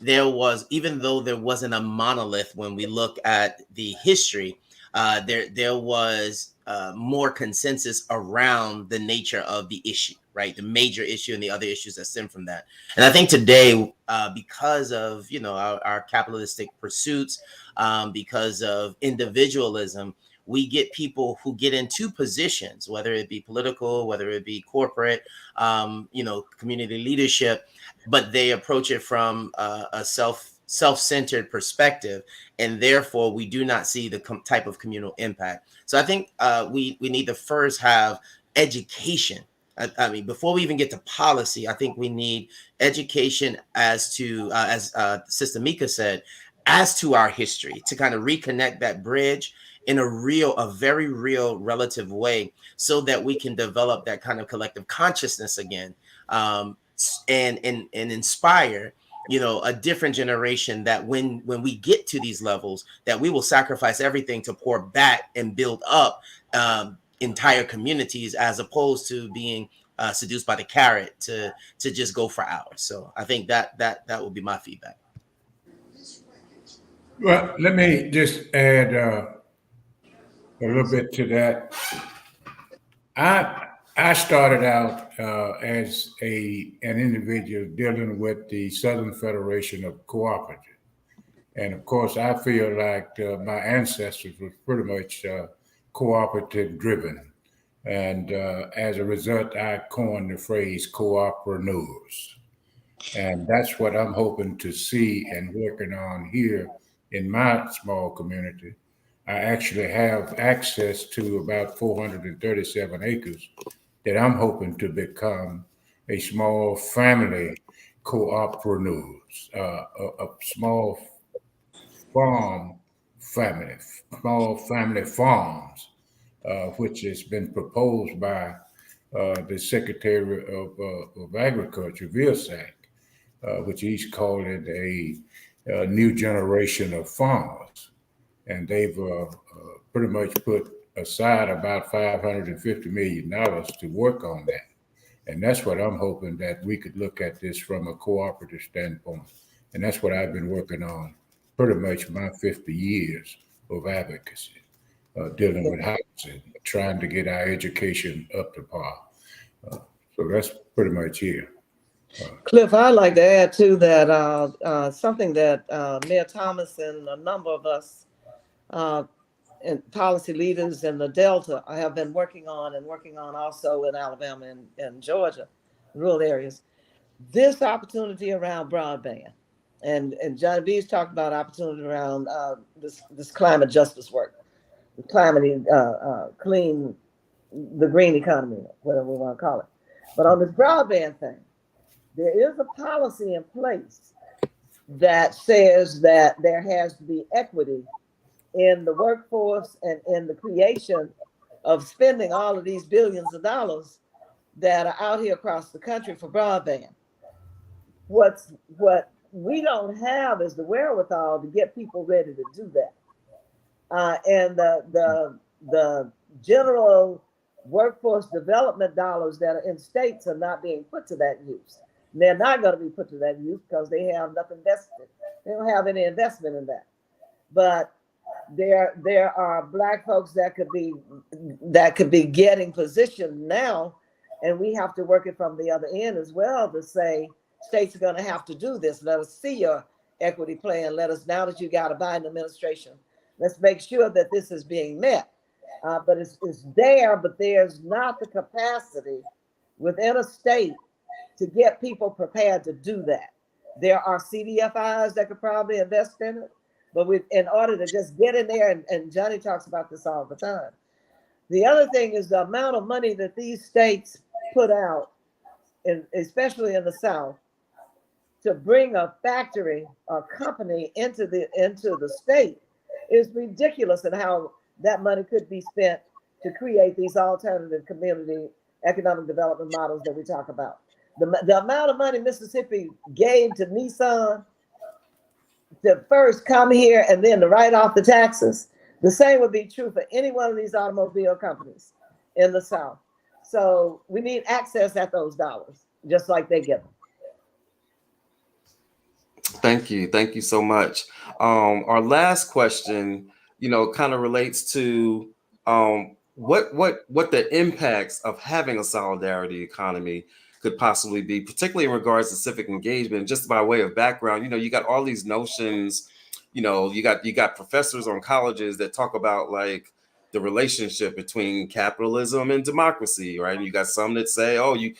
there was, even though there wasn't a monolith when we look at the history, there was more consensus around the nature of the issue, right? The major issue and the other issues that stem from that. And I think today, because of, our capitalistic pursuits, because of individualism, we get people who get into positions, whether it be political, whether it be corporate, community leadership, but they approach it from a self-centered perspective, and therefore we do not see the type of communal impact. So I think we need to first have education. I mean, before we even get to policy, I think we need education as to, as Sister Mika said, as to our history, to kind of reconnect that bridge in a very real relative way, so that we can develop that kind of collective consciousness again, and inspire, a different generation, that when we get to these levels, that we will sacrifice everything to pour back and build up entire communities, as opposed to being seduced by the carrot to just go for hours. So I think that would be my feedback. Well, let me just add a little bit to that. I started out as an individual dealing with the Southern Federation of Cooperative. And of course, I feel like my ancestors were pretty much cooperative driven. And as a result, I coined the phrase cooperators. And that's what I'm hoping to see and working on here in my small community. I actually have access to about 437 acres that I'm hoping to become a small family cooperators, a small farm family, small family farms, which has been proposed by the Secretary of Agriculture, Vilsack, which he's calling a new generation of farmers. And they've pretty much put aside about $550 million to work on that. And that's what I'm hoping, that we could look at this from a cooperative standpoint. And that's what I've been working on pretty much my 50 years of advocacy, dealing with housing, trying to get our education up to par. So that's pretty much here. Cliff, I'd like to add to that something that Mayor Thomas and a number of us and policy leaders in the Delta have been working on also in Alabama and Georgia, rural areas. This opportunity around broadband, and Johnny B's talked about opportunity around this climate justice work, the climate clean, the green economy, whatever we want to call it. But on this broadband thing, there is a policy in place that says that there has to be equity in the workforce and in the creation of spending all of these billions of dollars that are out here across the country for broadband. What we don't have is the wherewithal to get people ready to do that. And the general workforce development dollars that are in states are not being put to that use. They're not going to be put to that use because they have nothing vested They don't have any investment in that. But there are Black folks that could be getting positioned now, and we have to work it from the other end as well to say states are going to have to do this. Let us see your equity plan. Let us, now that you got a Biden administration, let's make sure that this is being met. But it's there, but there's not the capacity within a state to get people prepared to do that. There are CDFIs that could probably invest in it, but in order to just get in there, and Johnny talks about this all the time. The other thing is the amount of money that these states put out, especially in the South, to bring a factory or company into the state is ridiculous, and how that money could be spent to create these alternative community economic development models that we talk about. The amount of money Mississippi gave to Nissan to first come here and then to write off the taxes, the same would be true for any one of these automobile companies in the South. So we need access at those dollars, just like they get them. Thank you so much. Our last question, kind of relates to what the impacts of having a solidarity economy could possibly be, particularly in regards to civic engagement. Just by way of background, you got all these notions, you got professors on colleges that talk about like the relationship between capitalism and democracy, right? And you got some that say, oh, you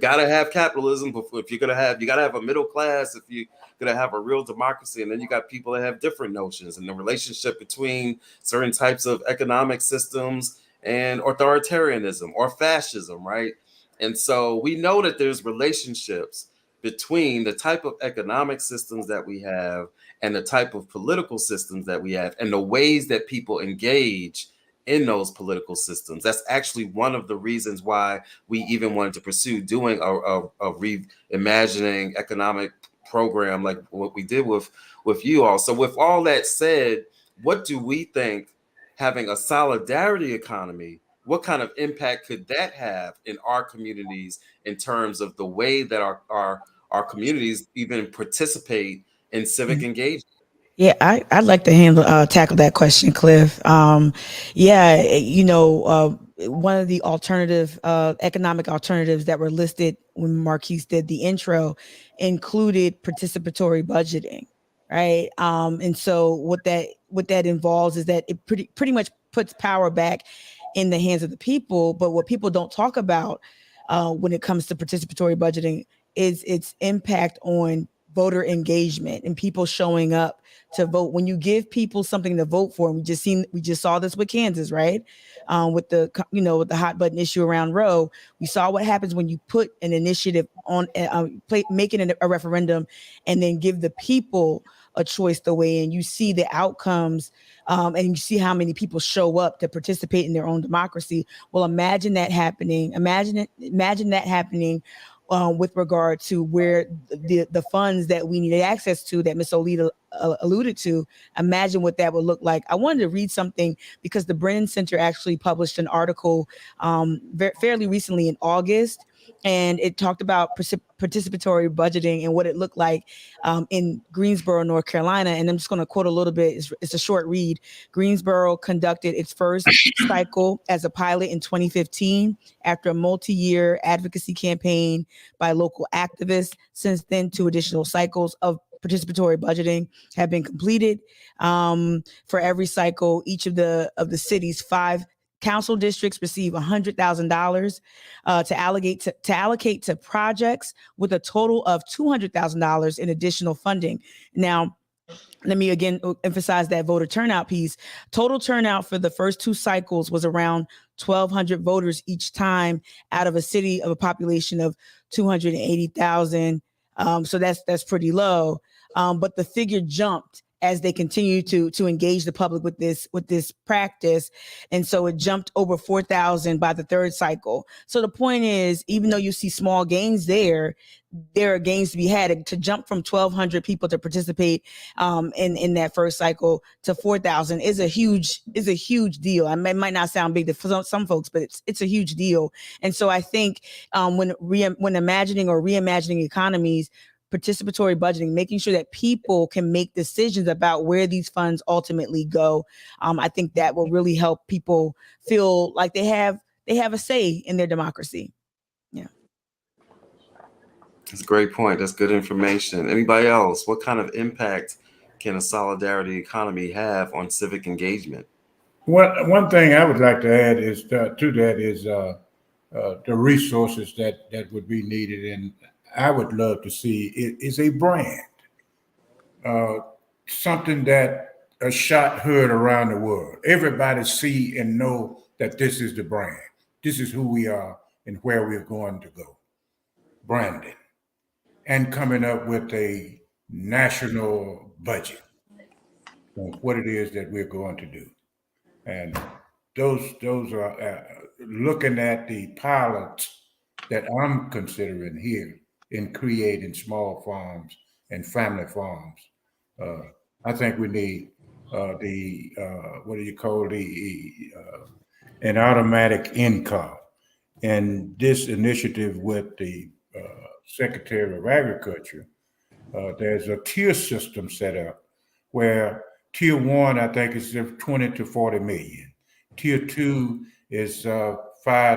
gotta have capitalism if you gotta have a middle class, if you're gonna have a real democracy. And then you got people that have different notions, and the relationship between certain types of economic systems and authoritarianism or fascism, right? And so we know that there's relationships between the type of economic systems that we have and the type of political systems that we have, and the ways that people engage in those political systems. That's actually one of the reasons why we even wanted to pursue doing a reimagining economic program like what we did with you all. So with all that said, what do we think having a solidarity economy, what kind of impact could that have in our communities in terms of the way that our communities even participate in civic engagement? Yeah, I'd like to tackle that question, Cliff. One of the economic alternatives that were listed when Marquise did the intro included participatory budgeting, right? And so what that involves is that it pretty much puts power back in the hands of the people. But what people don't talk about when it comes to participatory budgeting is its impact on voter engagement and people showing up to vote. When you give people something to vote for, we just saw this with Kansas, right? With the hot button issue around Roe, we saw what happens when you put an initiative on, making it a referendum, and then give the people a choice to weigh in. You see the outcomes, and you see how many people show up to participate in their own democracy. Well, imagine that happening. Imagine that happening. With regard to where the funds that we need access to, that Ms. Olita alluded to, imagine what that would look like. I wanted to read something because the Brennan Center actually published an article fairly recently in August, and it talked about participatory budgeting and what it looked like in Greensboro, North Carolina. And I'm just going to quote a little bit. It's a short read. Greensboro conducted its first cycle as a pilot in 2015 after a multi-year advocacy campaign by local activists. Since then, 2 additional cycles of participatory budgeting have been completed. For every cycle, each of the city's 5 council districts receive $100,000 to allocate to projects, with a total of $200,000 in additional funding. Now, let me again emphasize that voter turnout piece. Total turnout for the first 2 cycles was around 1,200 voters each time, out of a city of a population of 280,000. So that's pretty low. But the figure jumped as they continue to engage the public with this practice. And so it jumped over 4,000 by the 3rd cycle. So the point is, even though you see small gains there are gains to be had. To jump from 1,200 people to participate in that first cycle to 4,000 is a huge deal. I mean, it might not sound big to some folks, but it's a huge deal. And so I think when imagining or reimagining economies, participatory budgeting, making sure that people can make decisions about where these funds ultimately go. I think that will really help people feel like they have a say in their democracy. Yeah. That's a great point. That's good information. Anybody else? What kind of impact can a solidarity economy have on civic engagement? One thing I would like to add is to that is the resources that would be needed, and I would love to see it is a brand, something that a shot heard around the world. Everybody see and know that this is the brand. This is who we are and where we're going to go. Branding. And coming up with a national budget on what it is that we're going to do. And those are looking at the pilots that I'm considering here in creating small farms and family farms. I think we need an automatic income. And this initiative with the Secretary of Agriculture, there's a tier system set up where tier 1, I think, is 20 to 40 million. Tier 2 is 5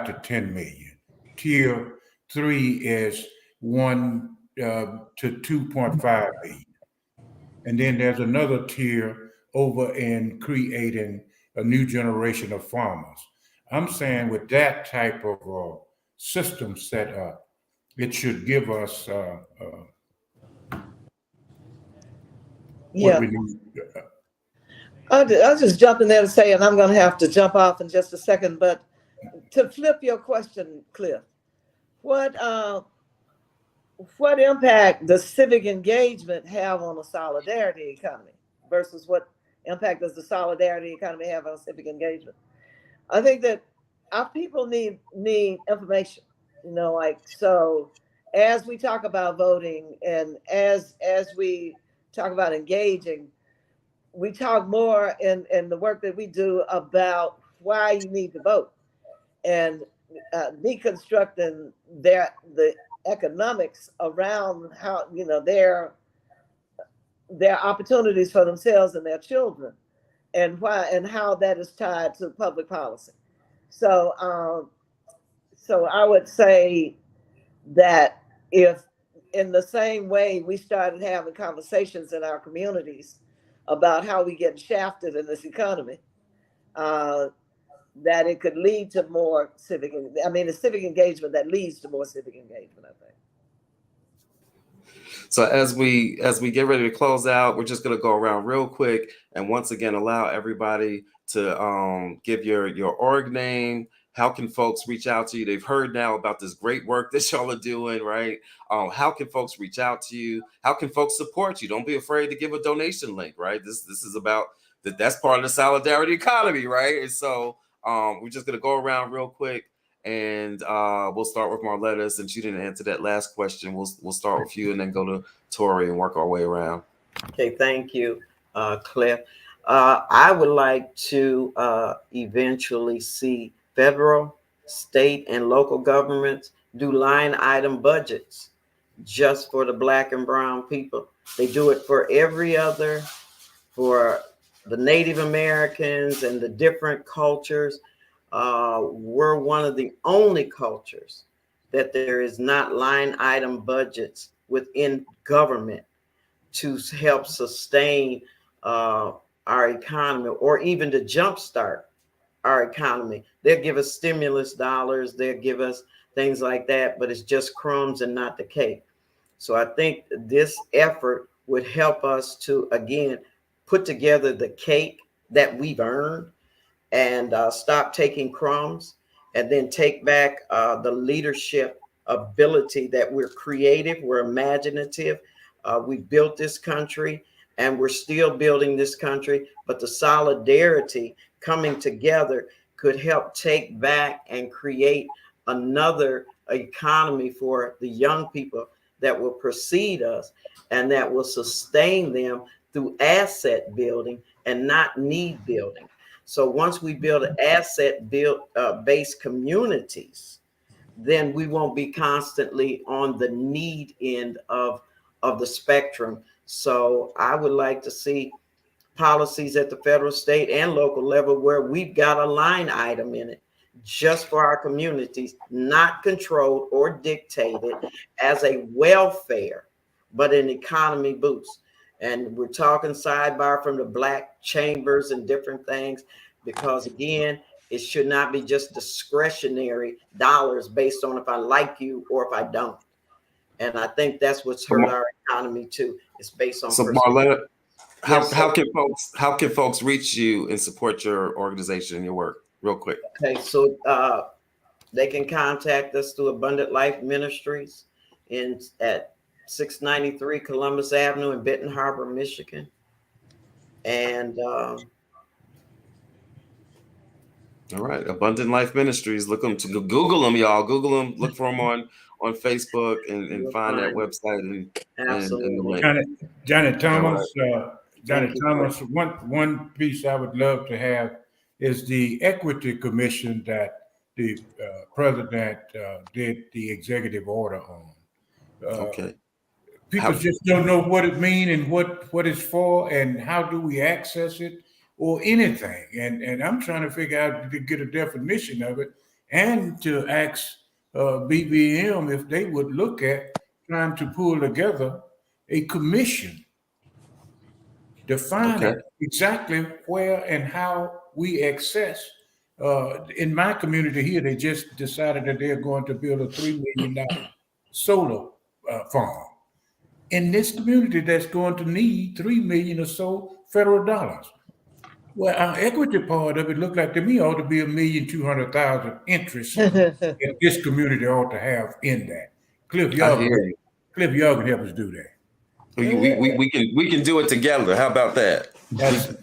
to 10 million. Tier 3 is 1 to 2.5 million. And then there's another tier over in creating a new generation of farmers. I'm saying with that type of system set up, it should give us what we need. I'll just jump in there and say, and I'm going to have to jump off in just a second, but to flip your question, Cliff, what impact does civic engagement have on a solidarity economy versus what impact does the solidarity economy have on civic engagement? I think that our people need information, so as we talk about voting and as we talk about engaging, we talk more in the work that we do about why you need to vote and deconstructing the economics around how, their opportunities for themselves and their children and why and how that is tied to public policy. So I would say that if in the same way we started having conversations in our communities about how we get shafted in this economy, that it could lead to more civic engagement that leads to more civic engagement, I think. So as we get ready to close out, we're just going to go around real quick and once again allow everybody to give your org name. How can folks reach out to you? They've heard now about this great work that y'all are doing, right? How can folks reach out to you? How can folks support you? Don't be afraid to give a donation link, right? This is about that's part of the solidarity economy, right? And so we're just going to go around real quick. And we'll start with Marletta. Since you didn't answer that last question, we'll start with you and then go to Tori and work our way around. Okay, thank you, Cliff. I would like to eventually see federal, state, and local governments do line item budgets just for the Black and brown people. They do it for for the Native Americans and the different cultures. We're one of the only cultures that there is not line item budgets within government to help sustain our economy or even to jumpstart our economy. They'll give us stimulus dollars, they'll give us things like that, but it's just crumbs and not the cake. So I think this effort would help us to, again, put together the cake that we've earned and stop taking crumbs and then take back the leadership ability that we're creative, we're imaginative. We built this country and we're still building this country, but the solidarity coming together could help take back and create another economy for the young people that will precede us and that will sustain them through asset building and not need building. So once we build based communities, then we won't be constantly on the need end of of the spectrum. So I would like to see policies at the federal, state, and local level where we've got a line item in it just for our communities, not controlled or dictated as a welfare, but an economy boost. And we're talking sidebar from the Black chambers and different things, because again, it should not be just discretionary dollars based on if I like you or if I don't. And I think that's what's hurt our economy too. It's based on. So Marletta, Yes, how can folks reach you and support your organization and your work, real quick? Okay, so they can contact us through Abundant Life Ministries at 693 Columbus Avenue in Benton Harbor, Michigan. And all right, Abundant Life Ministries. Look them to Google them, y'all. Google them. Look for them on Facebook and find that website and the link. Johnny Thomas. Right. Johnny Thomas. One piece I would love to have is the Equity Commission that the president did the executive order on. Okay. People just don't know what it means and what it's for and how do we access it or anything. And I'm trying to figure out to get a definition of it and to ask BBM if they would look at trying to pull together a commission, define exactly where and how we access. In my community here, they just decided that they're going to build a $3 million solar farm. In this community, that's going to need $3 million or so federal dollars. Well, our equity part of it looked like to me ought to be $1,200,000 interest that this community ought to have in that. Cliff, y'all can help us do that. We can do it together. How about that?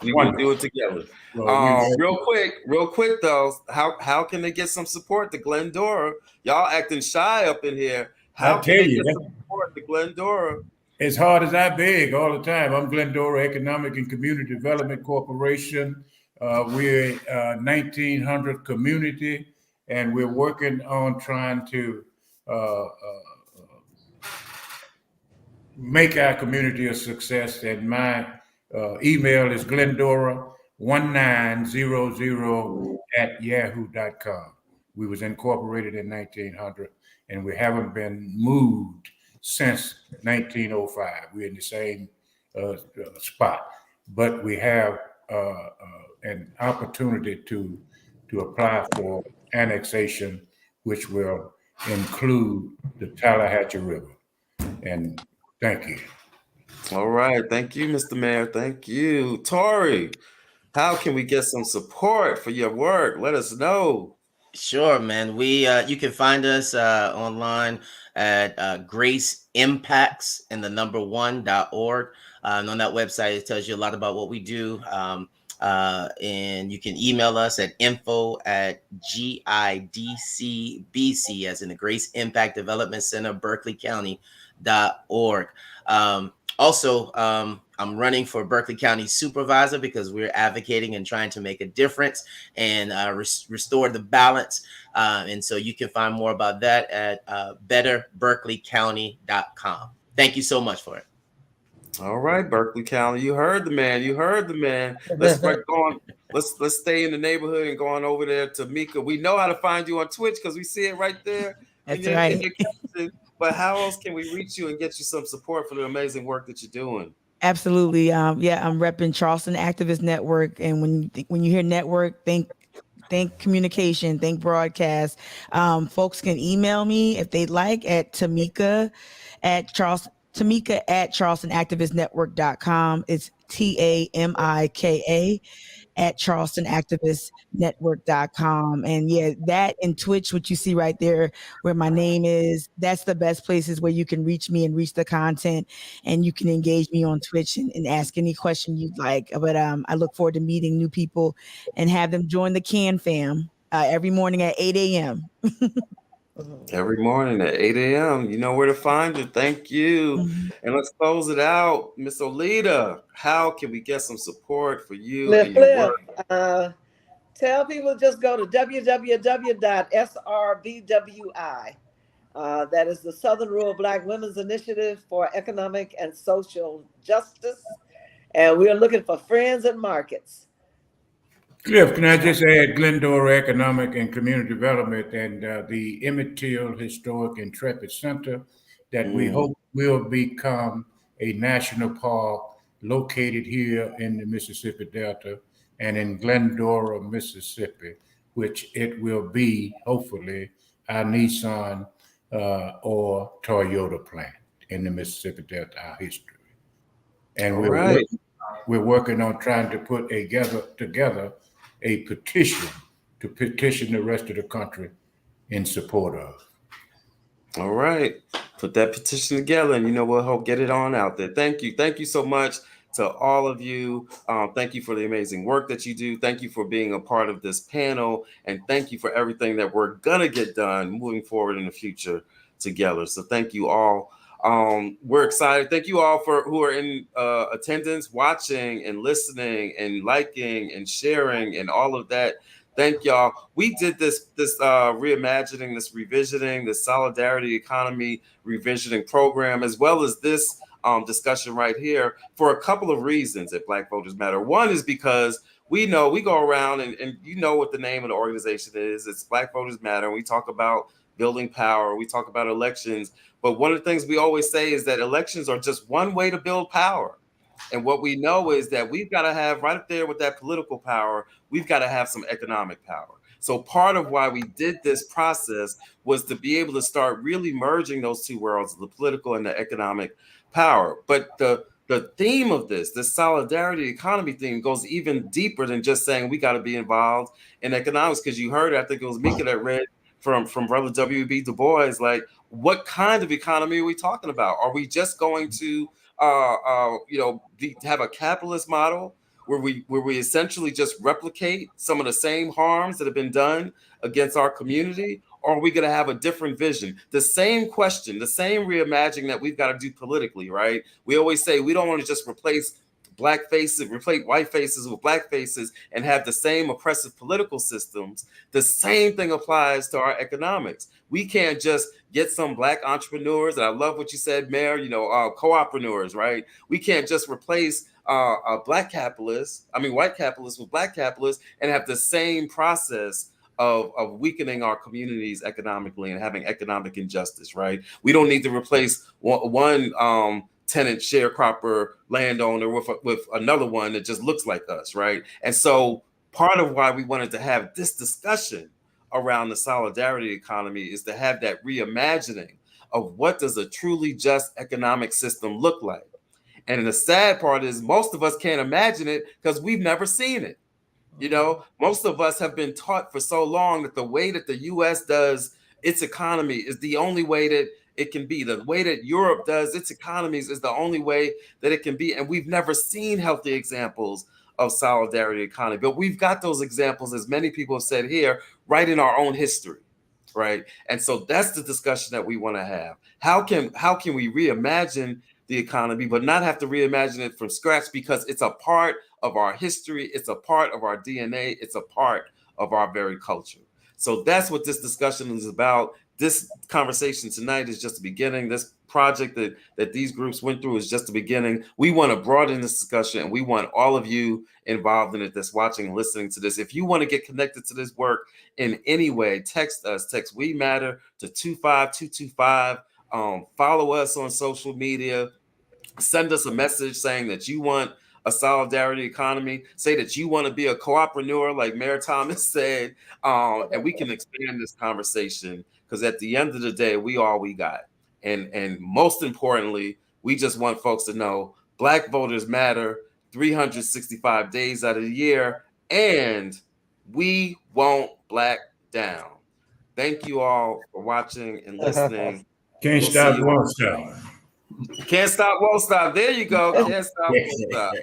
We can do it together. Real quick though, how can they get some support to Glendora? Y'all acting shy up in here. How can they get some support to Glendora? As hard as I beg all the time. I'm Glendora Economic and Community Development Corporation. We're a 1900 community, and we're working on trying to make our community a success. And my email is glendora1900@yahoo.com. We was incorporated in 1900, and we haven't been moved since 1905. We're in the same spot, but we have an opportunity to apply for annexation, which will include the Tallahatchie River. And thank you. All right. Thank you, Mr. Mayor. Thank you. Tori, how can we get some support for your work? Let us know. Sure, man. You can find us online at Grace Impacts and the number 1.org. And on that website, it tells you a lot about what we do. And you can email us at info@GIDCBC, as in the Grace Impact Development Center, Berkeley County.org. Also, I'm running for Berkeley County Supervisor because we're advocating and trying to make a difference and restore the balance. And so you can find more about that at betterberkeleycounty.com. Thank you so much for it. All right, Berkeley County, you heard the man. You heard the man. Let's let's stay in the neighborhood and go on over there to Mika. We know how to find you on Twitch because we see it right there. That's right. But how else can we reach you and get you some support for the amazing work that you're doing? Absolutely. I'm repping Charleston Activist Network. And when you hear network, think communication, think broadcast. Folks can email me if they'd like at Tamika at charlestonactivistnetwork.com. It's TAMIKA at charlestonactivistnetwork.com. And yeah, that and Twitch, what you see right there where my name is, that's the best places where you can reach me and reach the content, and you can engage me on Twitch and ask any question you'd like. But I look forward to meeting new people and have them join the Can Fam every morning at 8 a.m. Every morning at 8 a.m. You know where to find you. Thank you. And let's close it out. Miss Olita, how can we get some support for you and your work? Tell people just go to www.srbwi That is the Southern Rural Black Women's Initiative for Economic and Social Justice. And we are looking for friends and markets. Cliff, can I just add Glendora Economic and Community Development and the Emmett Till Historic and Intrepid Center that we hope will become a national park located here in the Mississippi Delta and in Glendora, Mississippi, which it will be, hopefully, our Nissan or Toyota plant in the Mississippi Delta, our history. And we're working on trying to put together a petition to petition the rest of the country in support of. All right. Put that petition together and we'll help get it on out there. Thank you. Thank you so much to all of you. Thank you for the amazing work that you do. Thank you for being a part of this panel. And thank you for everything that we're going to get done moving forward in the future together. So thank you all. We're excited. Thank you all who are in attendance, watching and listening and liking and sharing and all of that. Thank y'all. We did this reimagining, this revisiting, this solidarity economy revisioning program, as well as this discussion right here for a couple of reasons at Black Voters Matter. One is because we go around and you know what the name of the organization is. It's Black Voters Matter. And we talk about building power. We talk about elections. But one of the things we always say is that elections are just one way to build power. And what we know is that we've got to have right up there with that political power, we've got to have some economic power. So part of why we did this process was to be able to start really merging those two worlds, the political and the economic power. But the theme of this solidarity economy theme goes even deeper than just saying we got to be involved in economics, because you heard, I think it was Mika that read from Brother W.B. Du Bois, like, what kind of economy are we talking about? Are we just going to have a capitalist model where we essentially just replicate some of the same harms that have been done against our community? Or are we going to have a different vision? The same question, the same reimagining that we've got to do politically, right? We always say we don't want to just replace black faces, replace white faces with black faces and have the same oppressive political systems. The same thing applies to our economics. We can't just get some black entrepreneurs, and I love what you said, Mayor, co-oppreneurs, right? We can't just replace white capitalists with black capitalists and have the same process of weakening our communities economically and having economic injustice, right? We don't need to replace one tenant sharecropper landowner with another one that just looks like us, right? And so part of why we wanted to have this discussion around the solidarity economy is to have that reimagining of what does a truly just economic system look like. And the sad part is most of us can't imagine it because we've never seen it. Most of us have been taught for so long that the way that the US does its economy is the only way that it can be. The way that Europe does its economies is the only way that it can be. And we've never seen healthy examples of solidarity economy. But we've got those examples, as many people have said here, right in our own history, right? And so that's the discussion that we want to have. How can we reimagine the economy, but not have to reimagine it from scratch, because it's a part of our history, it's a part of our DNA, it's a part of our very culture. So that's what this discussion is about. This conversation tonight is just the beginning. This project that these groups went through is just the beginning. We want to broaden this discussion, and we want all of you involved in it that's watching and listening to this. If you want to get connected to this work in any way, text us. Text We Matter to 25225. Follow us on social media. Send us a message saying that you want a solidarity economy. Say that you want to be a co-oppreneur, like Mayor Thomas said, and we can expand this conversation, because at the end of the day, we all we got. And most importantly, we just want folks to know Black Voters Matter 365 days out of the year, and we won't black down. Thank you all for watching and listening. Can't stop, won't stop. Can't stop, won't stop. There you go. Can't stop, won't stop.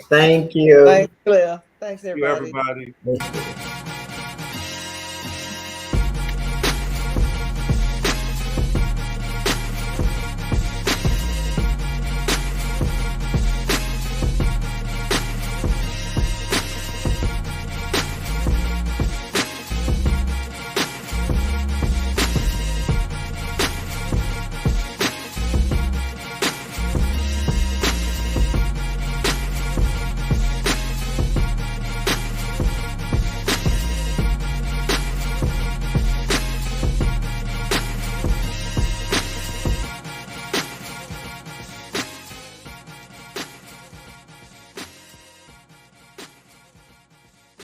Thank you. Thanks, Claire. Thanks, everybody. Thank you, everybody.